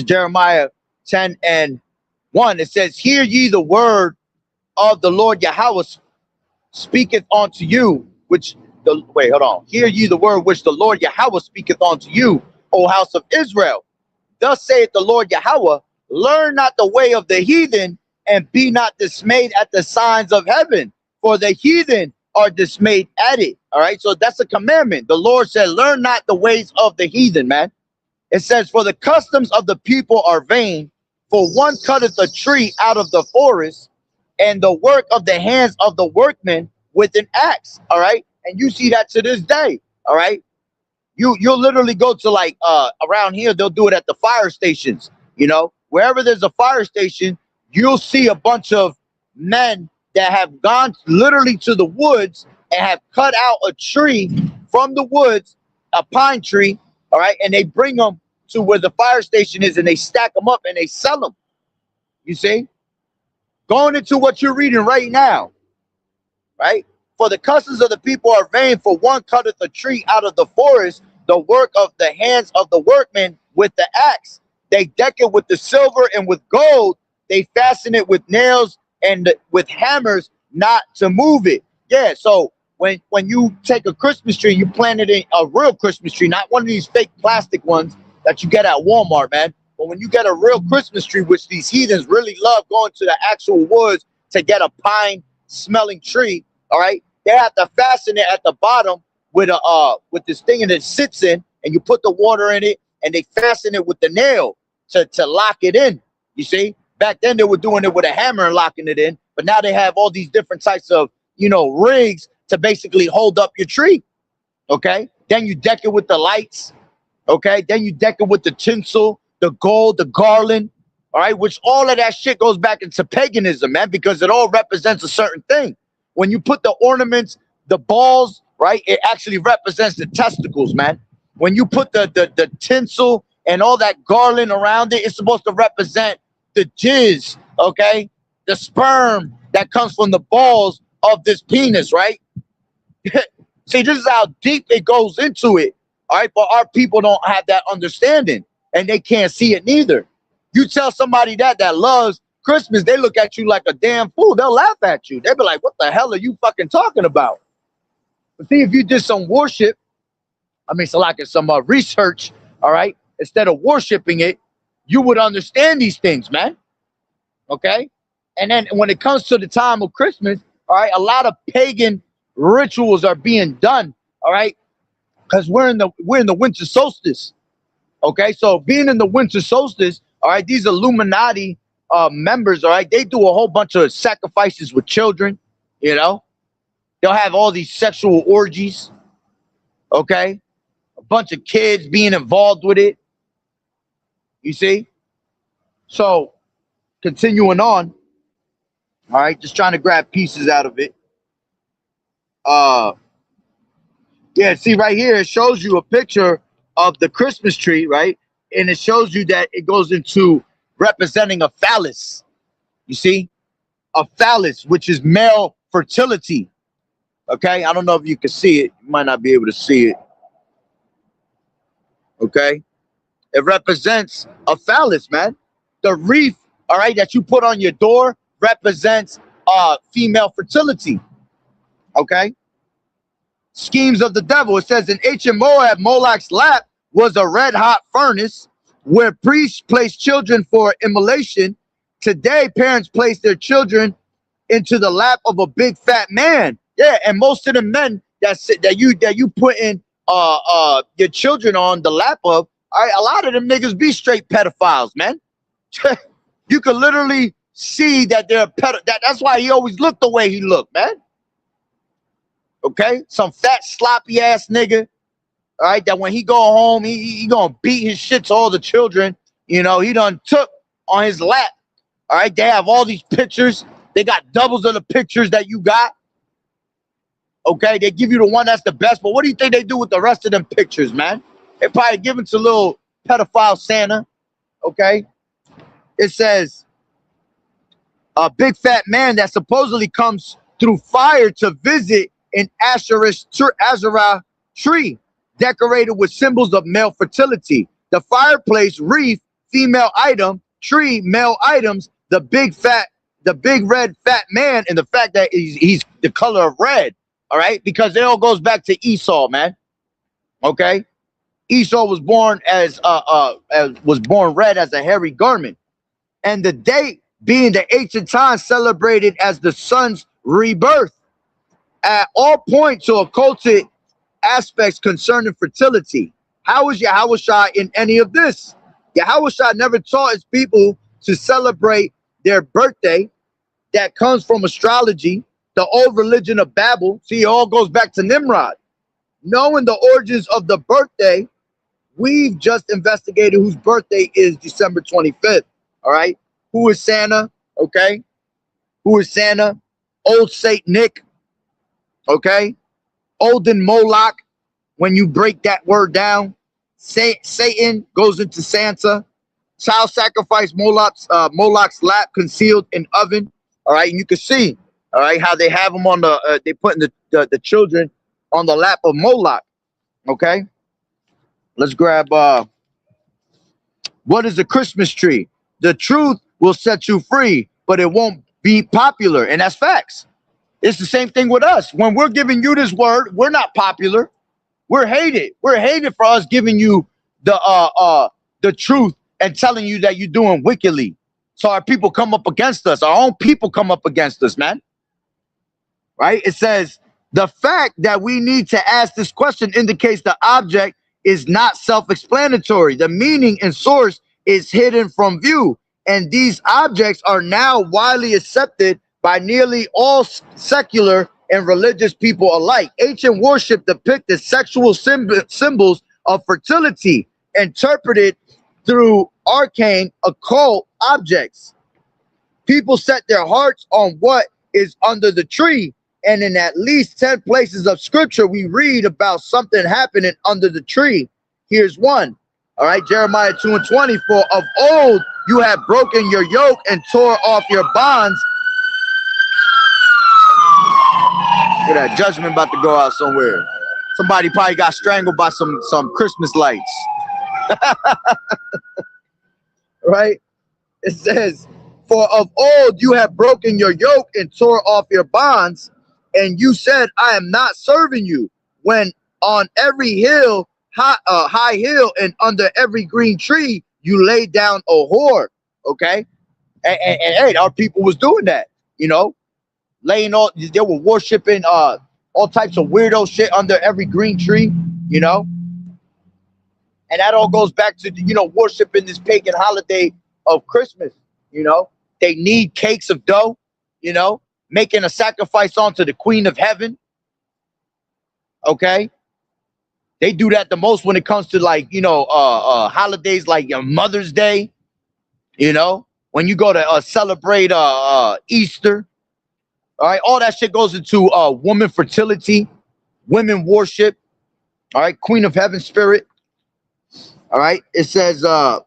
Jeremiah 10:1. It says, hear ye the word of the Lord Yahweh speaketh unto you, hear ye the word which the Lord Yahweh speaketh unto you, O house of Israel. Thus saith the Lord Yahweh, learn not the way of the heathen, and be not dismayed at the signs of heaven, for the heathen are dismayed at it. All right, so that's a commandment. The Lord said, learn not the ways of the heathen, man. It says, for the customs of the people are vain, for one cutteth a tree out of the forest, and the work of the hands of the workmen with an axe. All right, and you see that to this day. All right, you'll literally go to, like, around here, they'll do it at the fire stations. You know, wherever there's a fire station, you'll see a bunch of men that have gone literally to the woods and have cut out a tree from the woods, a pine tree. All right, and they bring them to where the fire station is, and they stack them up and they sell them. You see, going into what you're reading right now, right? For the customs of the people are vain, for one cutteth a tree out of the forest, the work of the hands of the workmen with the axe. They deck it with the silver and with gold. They fasten it with nails and with hammers, not to move it. Yeah, so when you take a Christmas tree, you plant it in a real Christmas tree, not one of these fake plastic ones that you get at Walmart, man. But when you get a real Christmas tree, which these heathens really love going to the actual woods to get a pine smelling tree, all right, they have to fasten it at the bottom with this thing that it sits in, and you put the water in it, and they fasten it with the nail to lock it in. You see, back then they were doing it with a hammer and locking it in, but now they have all these different types of, you know, rigs to basically hold up your tree. Okay, then you deck it with the lights. Okay, then you deck it with the tinsel, the gold, the garland. All right, which all of that shit goes back into paganism, man, because it all represents a certain thing. when you put the ornaments, the balls, right, it actually represents the testicles, man. When you put the tinsel and all that garland around it, it's supposed to represent the jizz, okay? The sperm that comes from the balls of this penis, right? See, this is how deep it goes into it, all right? But our people don't have that understanding, and they can't see it neither. You tell somebody that loves Christmas, they look at you like a damn fool. They'll laugh at you. They'll be like, what the hell are you fucking talking about? But see, if you did some worship, I mean, so like some research, all right, instead of worshiping it, you would understand these things, man. Okay? And then when it comes to the time of Christmas, all right, a lot of pagan rituals are being done, all right? Because we're in the winter solstice. Okay, so being in the winter solstice, all right, these Illuminati members, all right, they do a whole bunch of sacrifices with children, you know. They'll have all these sexual orgies, okay? A bunch of kids being involved with it. You see? So, continuing on, all right, just trying to grab pieces out of it. Yeah, see right here, it shows you a picture of the Christmas tree, right? And it shows you that it goes into representing a phallus. You see? A phallus, which is male fertility. Okay? I don't know if you can see it. You might not be able to see it. Okay? It represents a phallus, man. The wreath, all right, that you put on your door represents female fertility. Okay? Schemes of the devil. It says in ancient Moab, Moloch's lap was a red-hot furnace where priests placed children for immolation. Today, parents place their children into the lap of a big fat man. Yeah, and most of the men that you put in your children on the lap of, all right, a lot of them niggas be straight pedophiles, man. You can literally see that they're that's why he always looked the way he looked, man. Okay, some fat sloppy ass nigga. All right, that when he go home, he gonna beat his shit to all the children. You know, he done took on his lap. All right, they have all these pictures. They got doubles of the pictures that you got. Okay, they give you the one that's the best, but what do you think they do with the rest of them pictures, man? They probably give it to little pedophile Santa. Okay, it says a big fat man that supposedly comes through fire to visit an Asherah tree decorated with symbols of male fertility. The fireplace, wreath, female item, tree, male items, the big red fat man, and the fact that he's the color of red. All right, because it all goes back to Esau, man. Okay, Esau was born was born red as a hairy garment, and the date being the ancient times celebrated as the sun's rebirth. At all point to occulted aspects concerning fertility. How is YAHAWAH'S in any of this? YAHAWAH'S never taught his people to celebrate their birthday. That comes from astrology, the old religion of Babel. See, it all goes back to Nimrod. Knowing the origins of the birthday, we've just investigated whose birthday is December 25th. All right. Who is Santa? Okay. Who is Santa? Old Saint Nick. Okay. Olden Moloch, when you break that word down. Satan goes into Santa. Child sacrifice, Moloch's lap concealed in oven. All right. And you can see, all right, how they have them on they putting the children on the lap of Moloch. Okay. Let's grab, what is a Christmas tree? The truth will set you free, but it won't be popular. And that's facts. It's the same thing with us. When we're giving you this word, we're not popular. We're hated. We're hated for us giving you the truth and telling you that you're doing wickedly. So our people come up against us. Our own people come up against us, man. Right? It says, the fact that we need to ask this question indicates the object is not self-explanatory. The meaning and source is hidden from view. And these objects are now widely accepted by nearly all secular and religious people alike. Ancient worship depicted sexual symbols of fertility, interpreted through arcane occult objects. People set their hearts on what is under the tree, And in at least 10 places of scripture, we read about something happening under the tree. Here's one. All right, Jeremiah 2:20. For of old you have broken your yoke and tore off your bonds. Look at that judgment about to go out somewhere. Somebody probably got strangled by some Christmas lights. Right? It says, for of old you have broken your yoke and tore off your bonds, and you said, I am not serving you, when on every hill, high hill, and under every green tree, you laid down a whore. Okay? And hey, our people was doing that, you know, laying all, they were worshiping all types of weirdo shit under every green tree, you know. And that all goes back to, you know, worshiping this pagan holiday of Christmas, you know. They need cakes of dough, you know, making a sacrifice onto the Queen of Heaven. Okay. They do that the most when it comes to, like, you know, holidays like Mother's Day, you know, when you go to celebrate Easter. All right. All that shit goes into woman fertility, women worship. All right. Queen of Heaven spirit. All right. It says, let's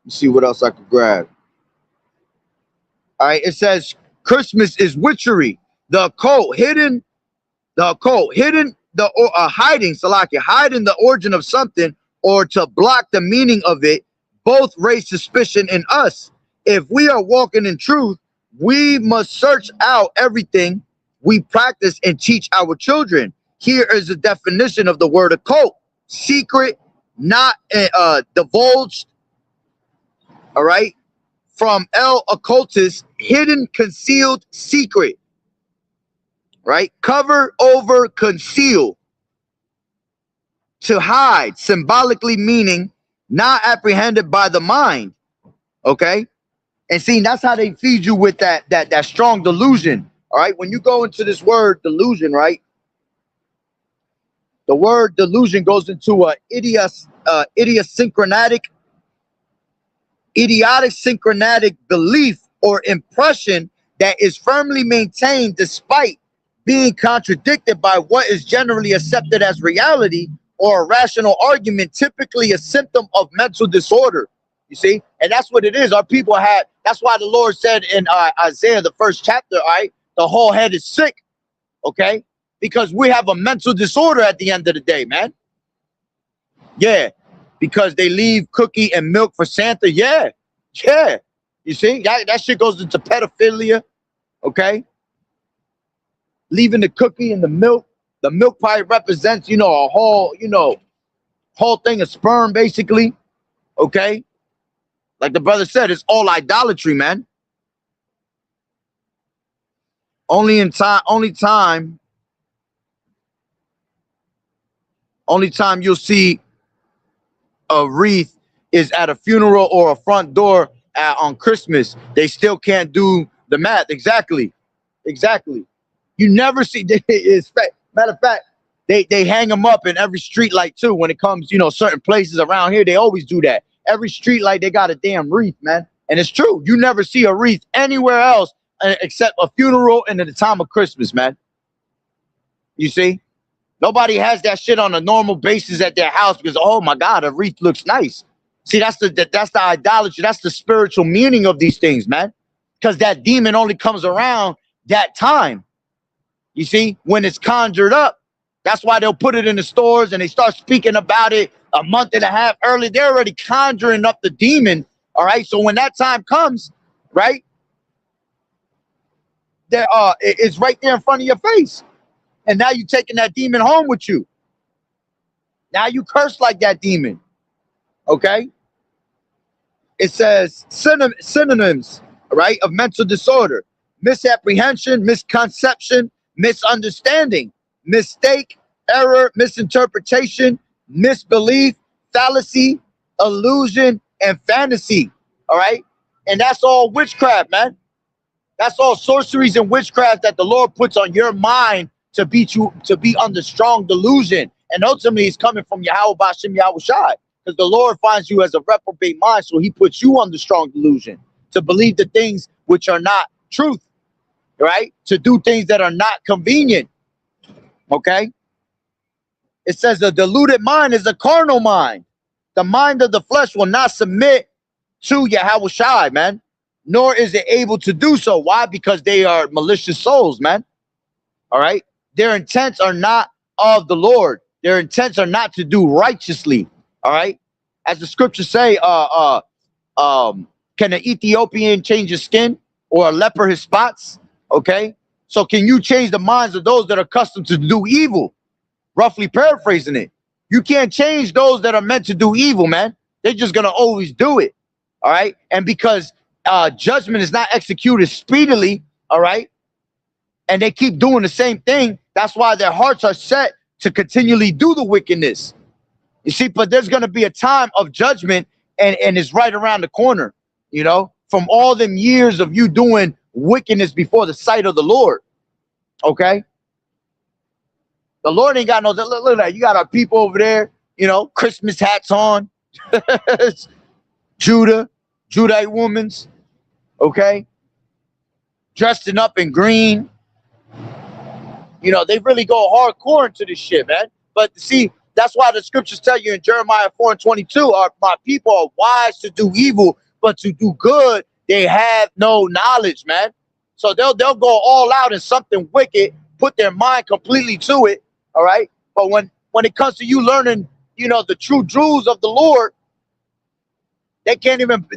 see what else I could grab. All right. It says Christmas is witchery, the occult, hidden, hiding, Salakia, hiding the origin of something or to block the meaning of it. Both raise suspicion in us. If we are walking in truth, we must search out everything we practice and teach our children. Here is a definition of the word occult. Secret, not divulged. All right. From El occultus, hidden, concealed, secret. Right. Cover, over, conceal. To hide, symbolically meaning not apprehended by the mind. Okay. And see, that's how they feed you with that strong delusion. All right. When you go into this word delusion, right? The word delusion goes into a idiotic syncretic belief or impression that is firmly maintained despite being contradicted by what is generally accepted as reality or a rational argument, typically a symptom of mental disorder. You see? And that's what it is. Our people had, that's why the Lord said in Isaiah, the 1st chapter, all right, the whole head is sick. Okay? Because we have a mental disorder at the end of the day, man. Yeah. Because they leave cookie and milk for Santa. Yeah. Yeah. You see? That shit goes into pedophilia. Okay? Leaving the cookie and the milk. The milk probably represents, you know, a whole, you know, whole thing of sperm, basically. Okay? Like the brother said, it's all idolatry, man. Only time you'll see a wreath is at a funeral or a front door on Christmas. They still can't do the math. Exactly. You never see. Matter of fact, they hang them up in every street light too. When it comes, you know, certain places around here, they always do that. Every street light, they got a damn wreath, man. And it's true. You never see a wreath anywhere else except a funeral and at the time of Christmas, man. You see? Nobody has that shit on a normal basis at their house because, oh my God, a wreath looks nice. See, that's the idolatry. That's the spiritual meaning of these things, man. Because that demon only comes around that time. You see, when it's conjured up, that's why they'll put it in the stores and they start speaking about it a month and a half early. They're already conjuring up the demon. All right. So when that time comes, right, there it's right there in front of your face. And now you're taking that demon home with you. Now you curse like that demon. Okay. It says synonyms, right, of mental disorder: misapprehension, misconception, misunderstanding, mistake, error, misinterpretation, misbelief, fallacy, illusion, and fantasy. All right. And that's all witchcraft, man. That's all sorceries and witchcraft that the Lord puts on your mind to be under strong delusion. And ultimately it's coming from Yahawah Bashim Yahushai. Because the Lord finds you as a reprobate mind, so he puts you under strong delusion to believe the things which are not truth. right? To do things that are not convenient. Okay? It says a deluded mind is a carnal mind. The mind of the flesh will not submit to YAHAWAH'S, man, nor is it able to do so. Why? Because they are malicious souls, man. All right? Their intents are not of the Lord. Their intents are not to do righteously. All right? As the scriptures say, can an Ethiopian change his skin or a leper his spots? Okay? So can you change the minds of those that are accustomed to do evil? Roughly paraphrasing it. You can't change those that are meant to do evil, man. They're just going to always do it. All right? And because judgment is not executed speedily, all right? And they keep doing the same thing. That's why their hearts are set to continually do the wickedness. You see, but there's going to be a time of judgment, and it's right around the corner, you know, from all them years of you doing wickedness before the sight of the Lord. Okay? The Lord ain't got no, look at that. You got our people over there, you know, Christmas hats on. Judite women's, okay? Dressing up in green. You know, they really go hardcore into this shit, man. But see, that's why the scriptures tell you in Jeremiah 4:22, my people are wise to do evil, but to do good, they have no knowledge, man. So they'll go all out in something wicked, put their mind completely to it, all right? But when it comes to you learning, you know, the true jewels of the Lord, they can't even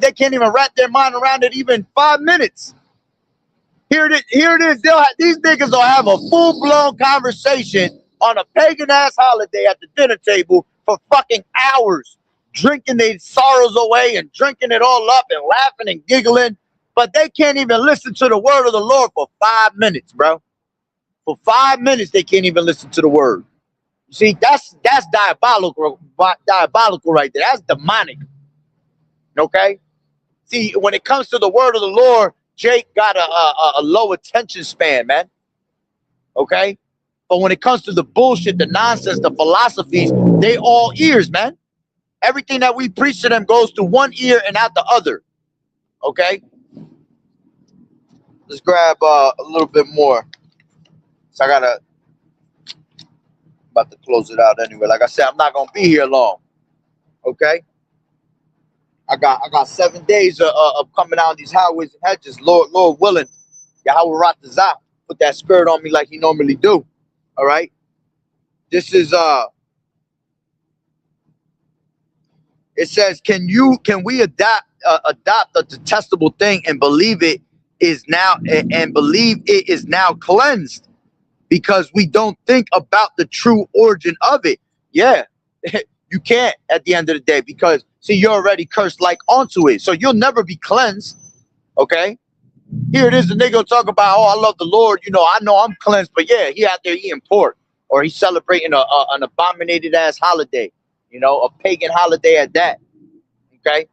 wrap their mind around it even 5 minutes. Here it is. These niggas will have a full-blown conversation on a pagan-ass holiday at the dinner table for fucking hours, drinking their sorrows away and drinking it all up and laughing and giggling. But they can't even listen to the word of the Lord for 5 minutes, bro. For 5 minutes, they can't even listen to the word. You see, that's diabolical right there. That's demonic. Okay? See, when it comes to the word of the Lord, Jake got a low attention span, man. Okay? But when it comes to the bullshit, the nonsense, the philosophies, they all ears, man. Everything that we preach to them goes through one ear and out the other. Okay? Let's grab a little bit more. So about to close it out anyway. Like I said, I'm not gonna be here long. Okay? I got 7 days of coming out these highways and hedges. Lord willing, YAHAWAH'S put that spirit on me like he normally do. All right. This is it says, can we adopt a detestable thing and believe it is now cleansed because we don't think about the true origin of it? Yeah. You can't at the end of the day because, see, you're already cursed like onto it. So you'll never be cleansed. Okay? Here it is. The nigga will talk about, oh, I love the Lord. You know, I know I'm cleansed. But yeah, he out there eating pork. Or he's celebrating an abominated ass holiday. You know, a pagan holiday at that. Okay?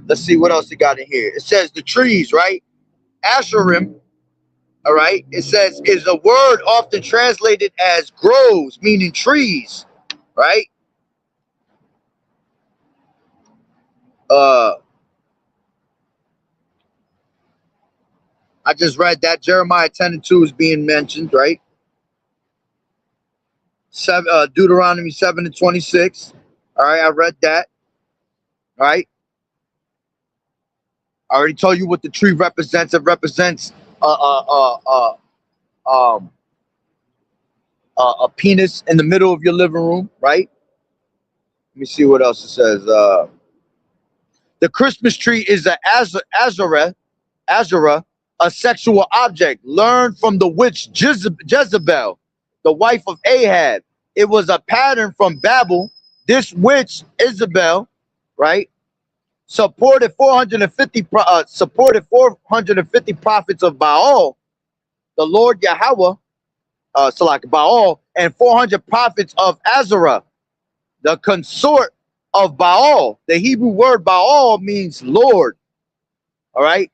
Let's see what else he got in here. It says the trees, right? Asherim, all right? It says, is a word often translated as groves, meaning trees. Right? I just read that Jeremiah 10:2 is being mentioned, right? Deuteronomy 7:26. All right, I read that. All right. I already told you what the tree represents. It represents a penis in the middle of your living room, right? Let me see what else it says. The Christmas tree is an Azarah, a sexual object learned from the witch Jezebel, the wife of Ahab. It was a pattern from Babel. This witch, Isabel, right, supported 450 prophets of Baal, the Lord Yahweh, Baal, and 400 prophets of Azarah, the consort of Baal. The Hebrew word Baal means Lord. All right.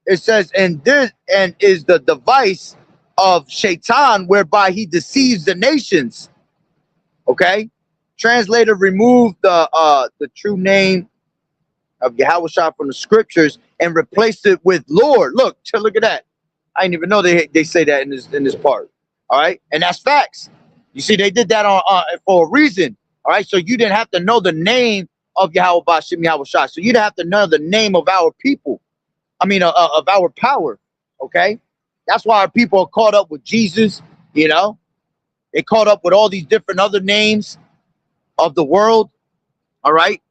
It says, and is the device of Shaitan whereby he deceives the nations. Okay. Translator removed the true name of YAHAWAH from the scriptures and replaced it with Lord. Look at that. I didn't even know they say that in this part. All right, and that's facts. You see, they did that on for a reason. All right, so you didn't have to know the name of Yahweh Bashim Yahweh Shai. So you didn't have to know the name of our people. I mean, of our power. Okay, that's why our people are caught up with Jesus. You know, they caught up with all these different other names of the world. All right.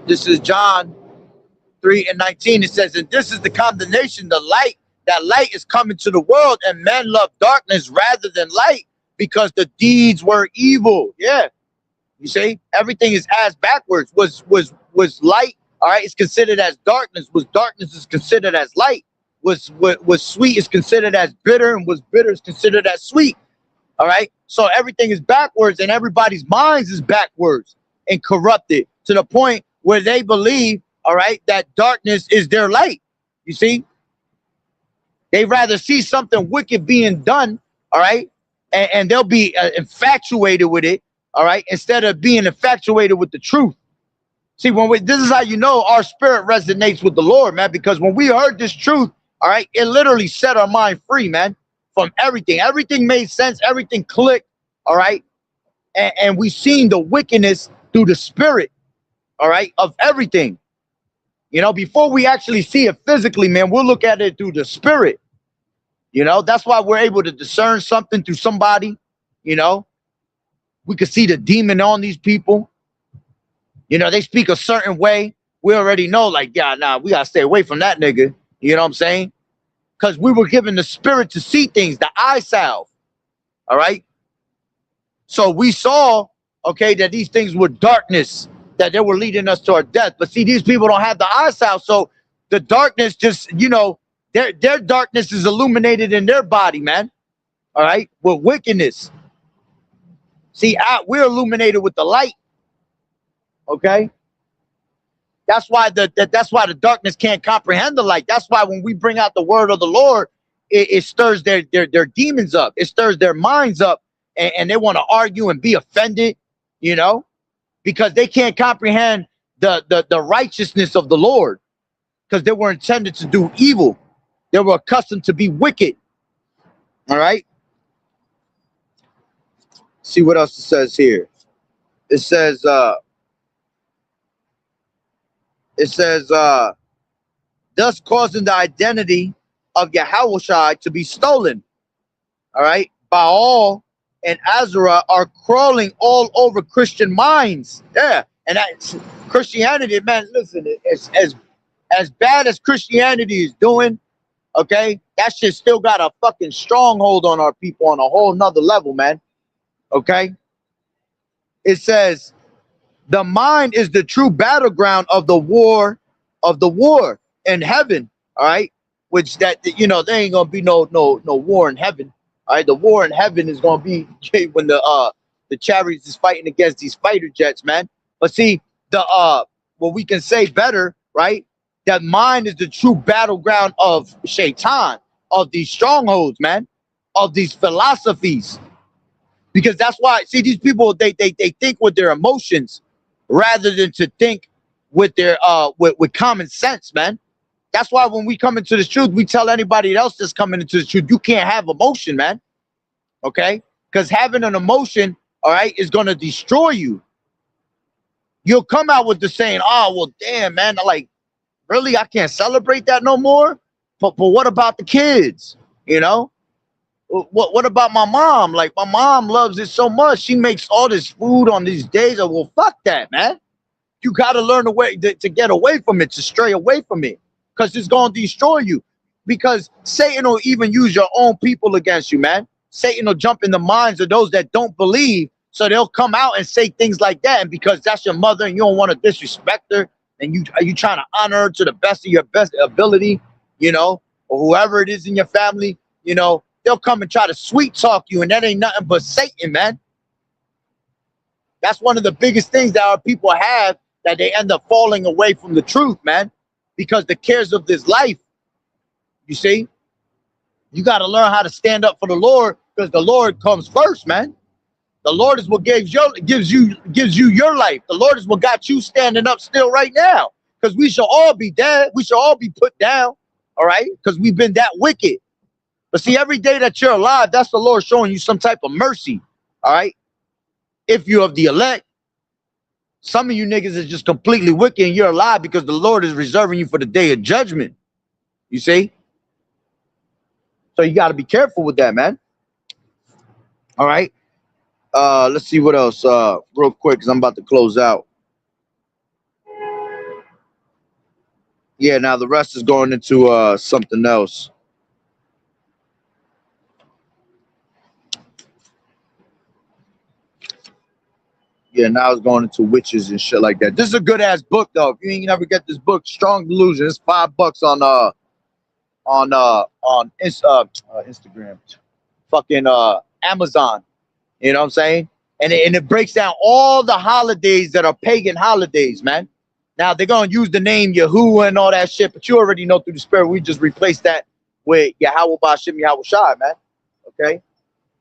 This is John 3:19. It says, and this is the condemnation, that light is coming to the world, and men love darkness rather than light because the deeds were evil. Yeah. You see, everything is as backwards. Was light, all right, it's considered as darkness. Was darkness is considered as light. Was sweet is considered as bitter, and was bitter is considered as sweet. All right. So everything is backwards, and everybody's minds is backwards and corrupted to the point where they believe, all right, that darkness is their light. You see, they rather see something wicked being done, all right, and they'll be infatuated with it, all right, instead of being infatuated with the truth. See, this is how you know our spirit resonates with the Lord, man, because when we heard this truth, all right, it literally set our mind free, man, from everything. Everything made sense. Everything clicked, all right, and we seen the wickedness through the spirit, all right, of everything. You know, before we actually see it physically, man, we'll look at it through the spirit. You know, that's why we're able to discern something through somebody. You know, we could see the demon on these people. You know, they speak a certain way. We already know, like, yeah, nah, we got to stay away from that nigga. You know what I'm saying? Because we were given the spirit to see things, the eye salve. All right. So we saw, okay, that these things were darkness, that they were leading us to our death. But see, these people don't have the eyesight, so the darkness just, you know, their darkness is illuminated in their body, man. All right, with wickedness. See, we're illuminated with the light. Okay, that's why the darkness can't comprehend the light. That's why when we bring out the word of the Lord, it stirs their demons up. It stirs their minds up, and they want to argue and be offended, you know, because they can't comprehend the righteousness of the Lord, because they were intended to do evil. They were accustomed to be wicked. All right. See what else it says here. It says, thus causing the identity of YAHAWAH'S to be stolen. All right. By all, and Azra are crawling all over Christian minds. Yeah. And that's Christianity, man, listen, as bad as Christianity is doing, okay, that shit still got a fucking stronghold on our people on a whole nother level, man. Okay. It says, the mind is the true battleground of the war in heaven. All right. Which that, you know, there ain't gonna be no war in heaven. All right. The war in heaven is gonna be when the chariots is fighting against these fighter jets, man. But see, what we can say better, right? That mind is the true battleground of Shaitan, of these strongholds, man, of these philosophies. Because that's why, see, these people, they think with their emotions rather than to think with their with common sense, man. That's why when we come into the truth, we tell anybody else that's coming into the truth, you can't have emotion, man. Okay? Because having an emotion, all right, is going to destroy you. You'll come out with the saying, oh, well, damn, man, like, really, I can't celebrate that no more? But what about the kids? You know? What about my mom? Like, my mom loves it so much. She makes all this food on these days. Oh, well, fuck that, man. You got to learn a way to get away from it, to stray away from it, because it's going to destroy you. Because Satan will even use your own people against you, man. Satan will jump in the minds of those that don't believe, so they'll come out and say things like that. And because that's your mother and you don't want to disrespect her, and you trying to honor her to the best of your best ability, you know, or whoever it is in your family, you know, they'll come and try to sweet talk you, and that ain't nothing but Satan, man. That's one of the biggest things that our people have, that they end up falling away from the truth, man, because the cares of this life, you see, you got to learn how to stand up for the Lord, because the Lord comes first, man. The Lord is what gives you your life. The Lord is what got you standing up still right now. Because we shall all be dead. We shall all be put down. All right? Because we've been that wicked. But see, every day that you're alive, that's the Lord showing you some type of mercy. All right? If you're of the elect, some of you niggas is just completely wicked and you're alive because the Lord is reserving you for the day of judgment. You see? So you got to be careful with that, man. All right? Let's see what else. Real quick, because I'm about to close out. Yeah, now the rest is going into something else. Yeah, now it's going into witches and shit like that. This is a good ass book though. If you ain't never get this book, Strong Delusion, it's $5 on Instagram, fucking Amazon. You know what I'm saying? And it breaks down all the holidays that are pagan holidays, man. Now they're gonna use the name Yahuwah and all that shit, but you already know through the spirit we just replaced that with YAHAWAH'S, man. Okay?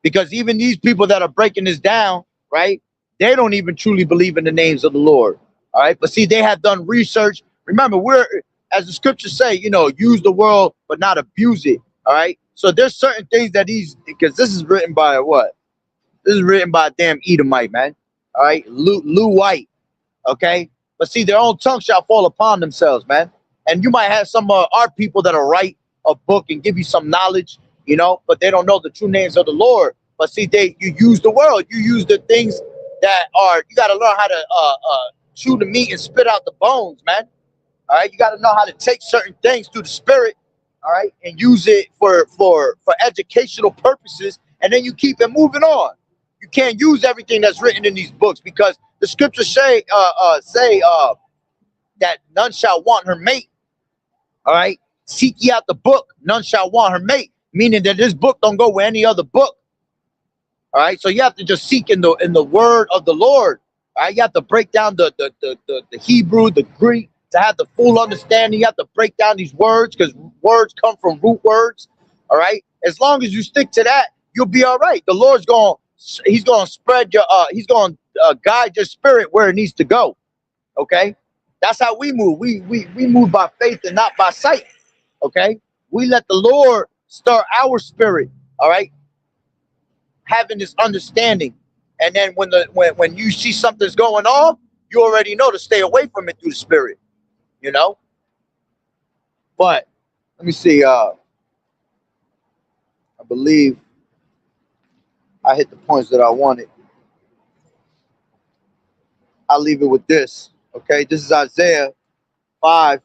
Because even these people that are breaking this down, right? They don't even truly believe in the names of the Lord. All right. But see, they have done research. Remember, we're, as the scriptures say, you know, use the world, but not abuse it. All right. So there's certain things that because this is written by what? This is written by a damn Edomite, man. All right. Lou White. Okay. But see, their own tongue shall fall upon themselves, man. And you might have some our people that'll write a book and give you some knowledge, you know, but they don't know the true names of the Lord. But see, you use the world. You use the things that are, you got to learn how to chew the meat and spit out the bones, man. All right, you got to know how to take certain things through the spirit, all right, and use it for educational purposes, and then you keep it moving on. You can't use everything that's written in these books because the scriptures say that none shall want her mate. All right, seek ye out the book, none shall want her mate, meaning that this book don't go with any other book. All right, so you have to just seek in the word of the Lord. All right, you have to break down the Hebrew, the Greek, to have the full understanding. You have to break down these words because words come from root words. All right, as long as you stick to that, you'll be all right. The Lord's he's going to spread your, he's going to guide your spirit where it needs to go. Okay, that's how we move. We move by faith and not by sight. Okay, we let the Lord stir our spirit. All right. Having this understanding, and then when you see something's going on, you already know to stay away from it through the spirit, you know. But let me see. I believe I hit the points that I wanted. I'll leave it with this. Okay, this is Isaiah 5.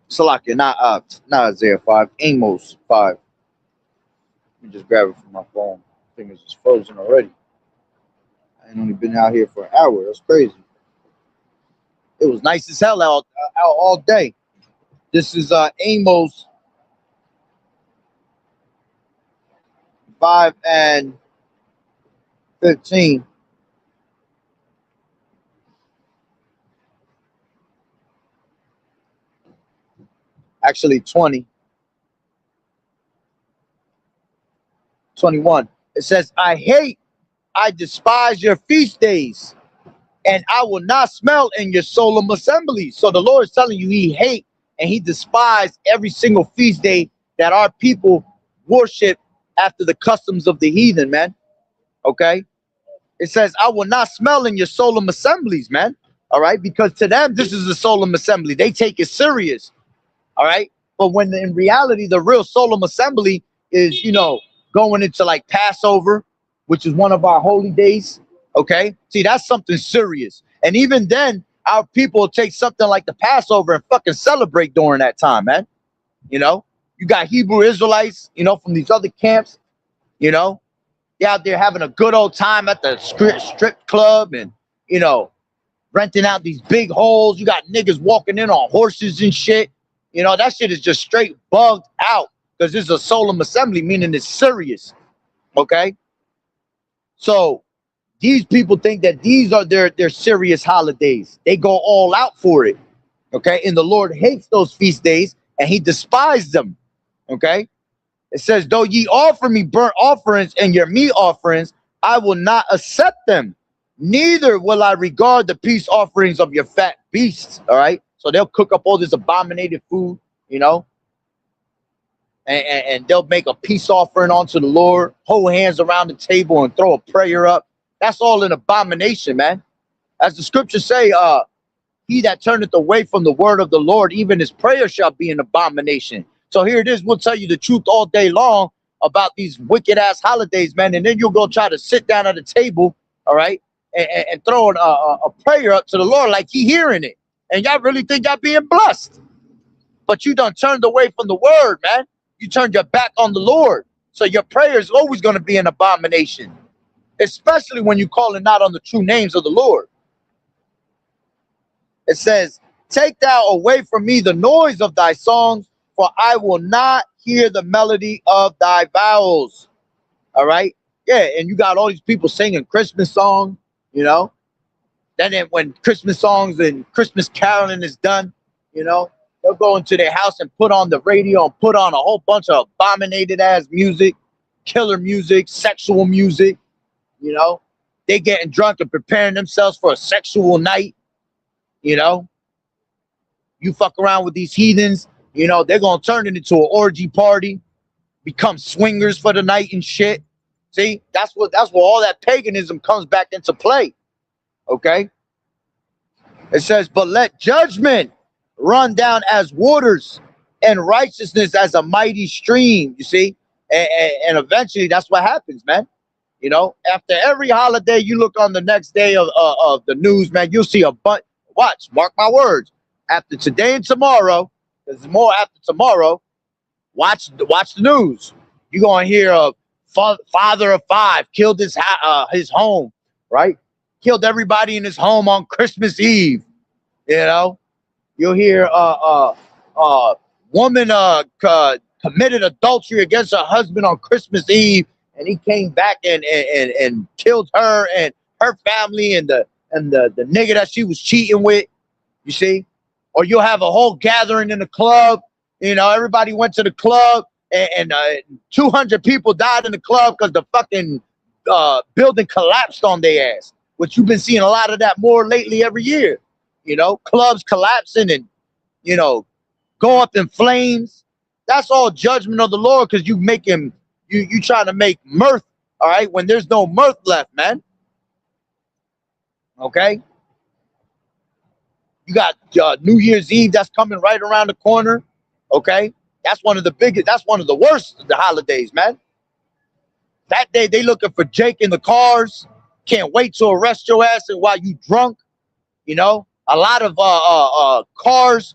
Salakia, not Isaiah 5, Amos 5. Let me just grab it from my phone. I think it's just frozen already. I ain't only been out here for an hour. That's crazy. It was nice as hell out all day. This is Amos 5 and 15. Actually 21. It says, I despise your feast days, and I will not smell in your solemn assemblies. So the Lord is telling you he hate and he despised every single feast day that our people worship after the customs of the heathen, man. Okay? It says, I will not smell in your solemn assemblies, man. All right? Because to them, this is a solemn assembly. They take it serious. All right. But when in reality, the real solemn assembly is, you know, going into like Passover, which is one of our holy days. Okay. See, that's something serious. And even then, our people take something like the Passover and fucking celebrate during that time, man. You know, you got Hebrew Israelites, you know, from these other camps, you know, they're out there having a good old time at the strip club and, you know, renting out these big holes. You got niggas walking in on horses and shit. You know, that shit is just straight bugged out because this is a solemn assembly, meaning it's serious. Okay. So these people think that these are their serious holidays. They go all out for it. Okay. And the Lord hates those feast days and he despised them. Okay. It says, though ye offer me burnt offerings and your meat offerings, I will not accept them. Neither will I regard the peace offerings of your fat beasts. All right. So they'll cook up all this abominated food, you know, and they'll make a peace offering unto the Lord, hold hands around the table and throw a prayer up. That's all an abomination, man. As the scriptures say, he that turneth away from the word of the Lord, even his prayer shall be an abomination. So here it is. We'll tell you the truth all day long about these wicked ass holidays, man. And then you'll go try to sit down at a table, all right, and throw a prayer up to the Lord like he hearing it. And y'all really think y'all being blessed. But you done turned away from the word, man. You turned your back on the Lord. So your prayer is always going to be an abomination, especially when you're calling out on the true names of the Lord. It says, take thou away from me the noise of thy songs, for I will not hear the melody of thy vowels. All right? Yeah, and you got all these people singing Christmas songs, you know. Then when Christmas songs and Christmas caroling is done, you know, they'll go into their house and put on the radio and put on a whole bunch of abominated ass music, killer music, sexual music, you know. They getting drunk and preparing themselves for a sexual night. You know, you fuck around with these heathens, you know, they're going to turn it into an orgy party, become swingers for the night and shit. See, that's where all that paganism comes back into play. Okay. It says, but let judgment run down as waters and righteousness as a mighty stream. You see, and eventually that's what happens, man. You know, after every holiday, you look on the next day of the news, man, you'll see a bunch. Watch, mark my words. After today and tomorrow, there's more after tomorrow. Watch the news. You're gonna hear a father of 5 killed his home, right? Killed everybody in his home on Christmas Eve. You know, you'll hear woman committed adultery against her husband on Christmas Eve, and he came back and killed her and her family and the nigga that she was cheating with, you see? Or you'll have a whole gathering in the club, you know, everybody went to the club and 200 people died in the club because the fucking building collapsed on their ass, which you've been seeing a lot of that more lately every year, you know, clubs collapsing and, you know, go up in flames. That's all judgment of the Lord because you trying to make mirth, all right, when there's no mirth left, man. Okay, you got New Year's Eve that's coming right around the corner. Okay, that's one of the biggest. That's one of the worst of the holidays, man. That day they looking for Jake in the cars. Can't wait to arrest your ass and while you drunk. You know, a lot of cars,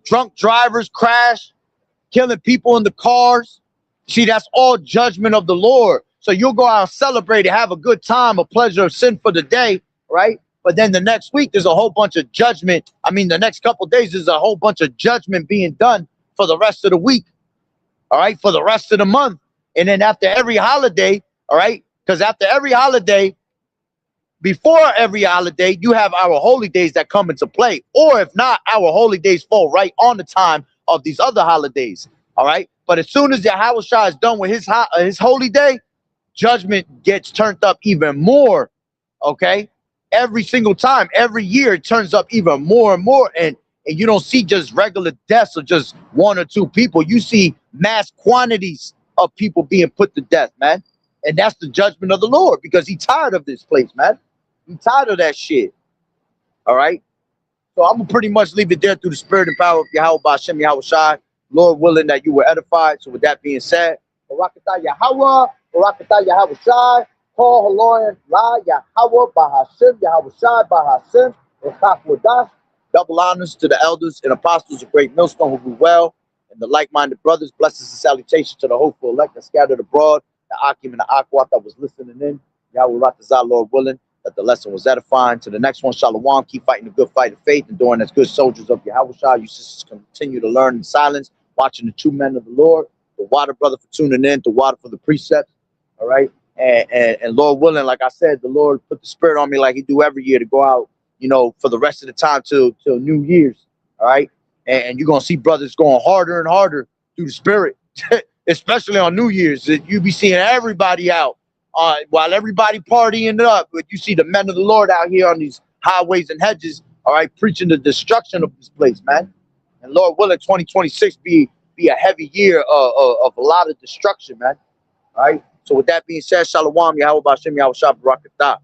drunk drivers crash, killing people in the cars. See, that's all judgment of the Lord. So you'll go out and celebrate and have a good time, a pleasure of sin for the day. Right? But then the next week, there's a whole bunch of judgment. I mean, the next couple of days, there's a whole bunch of judgment being done for the rest of the week. All right. For the rest of the month. And then after every holiday. All right. Because after every holiday, before every holiday, you have our holy days that come into play. Or if not, our holy days fall right on the time of these other holidays. All right. But as soon as YAHAWAH'S is done with his holy day, judgment gets turned up even more. Okay. Every single time, every year, it turns up even more and more. And you don't see just regular deaths of just 1 or 2 people. You see mass quantities of people being put to death, man. And that's the judgment of the Lord because he's tired of this place, man. He's tired of that shit. All right? So I'm going to pretty much leave it there through the spirit and power of Yahweh Ba'Shem Yahawashi. Lord willing that you were edified. So with that being said, Barakatah Yahweh, Barakatah Yahawashi. Paul Haloyan La Yahawah Bahashem Yahawashi Bahashem Qadash. Double honors to the elders and apostles of Great Millstone who do well, and the like-minded brothers. Blessings and salutations to the hopeful elect that scattered abroad, the Akim and the Akwat that was listening in. Yahweh Ratazah, Lord willing, that the lesson was edifying. To the next one, Shalom. Keep fighting the good fight of faith, enduring as good soldiers of Yahawashi. You sisters continue to learn in silence, watching the true men of the Lord. The water brother for tuning in, the water for the precepts. All right. And Lord willing, like I said, the Lord put the spirit on me like he do every year to go out, you know, for the rest of the time till New Year's. All right. And you're going to see brothers going harder and harder through the spirit, especially on New Year's. You be seeing everybody out, while everybody partying it up, but you see the men of the Lord out here on these highways and hedges, all right, preaching the destruction of this place, man. And Lord willing, 2026 be a heavy year of a lot of destruction, man. All right. So with that being said, Shalom, Yahweh Bashem, Yahweh Shah, Barakatah.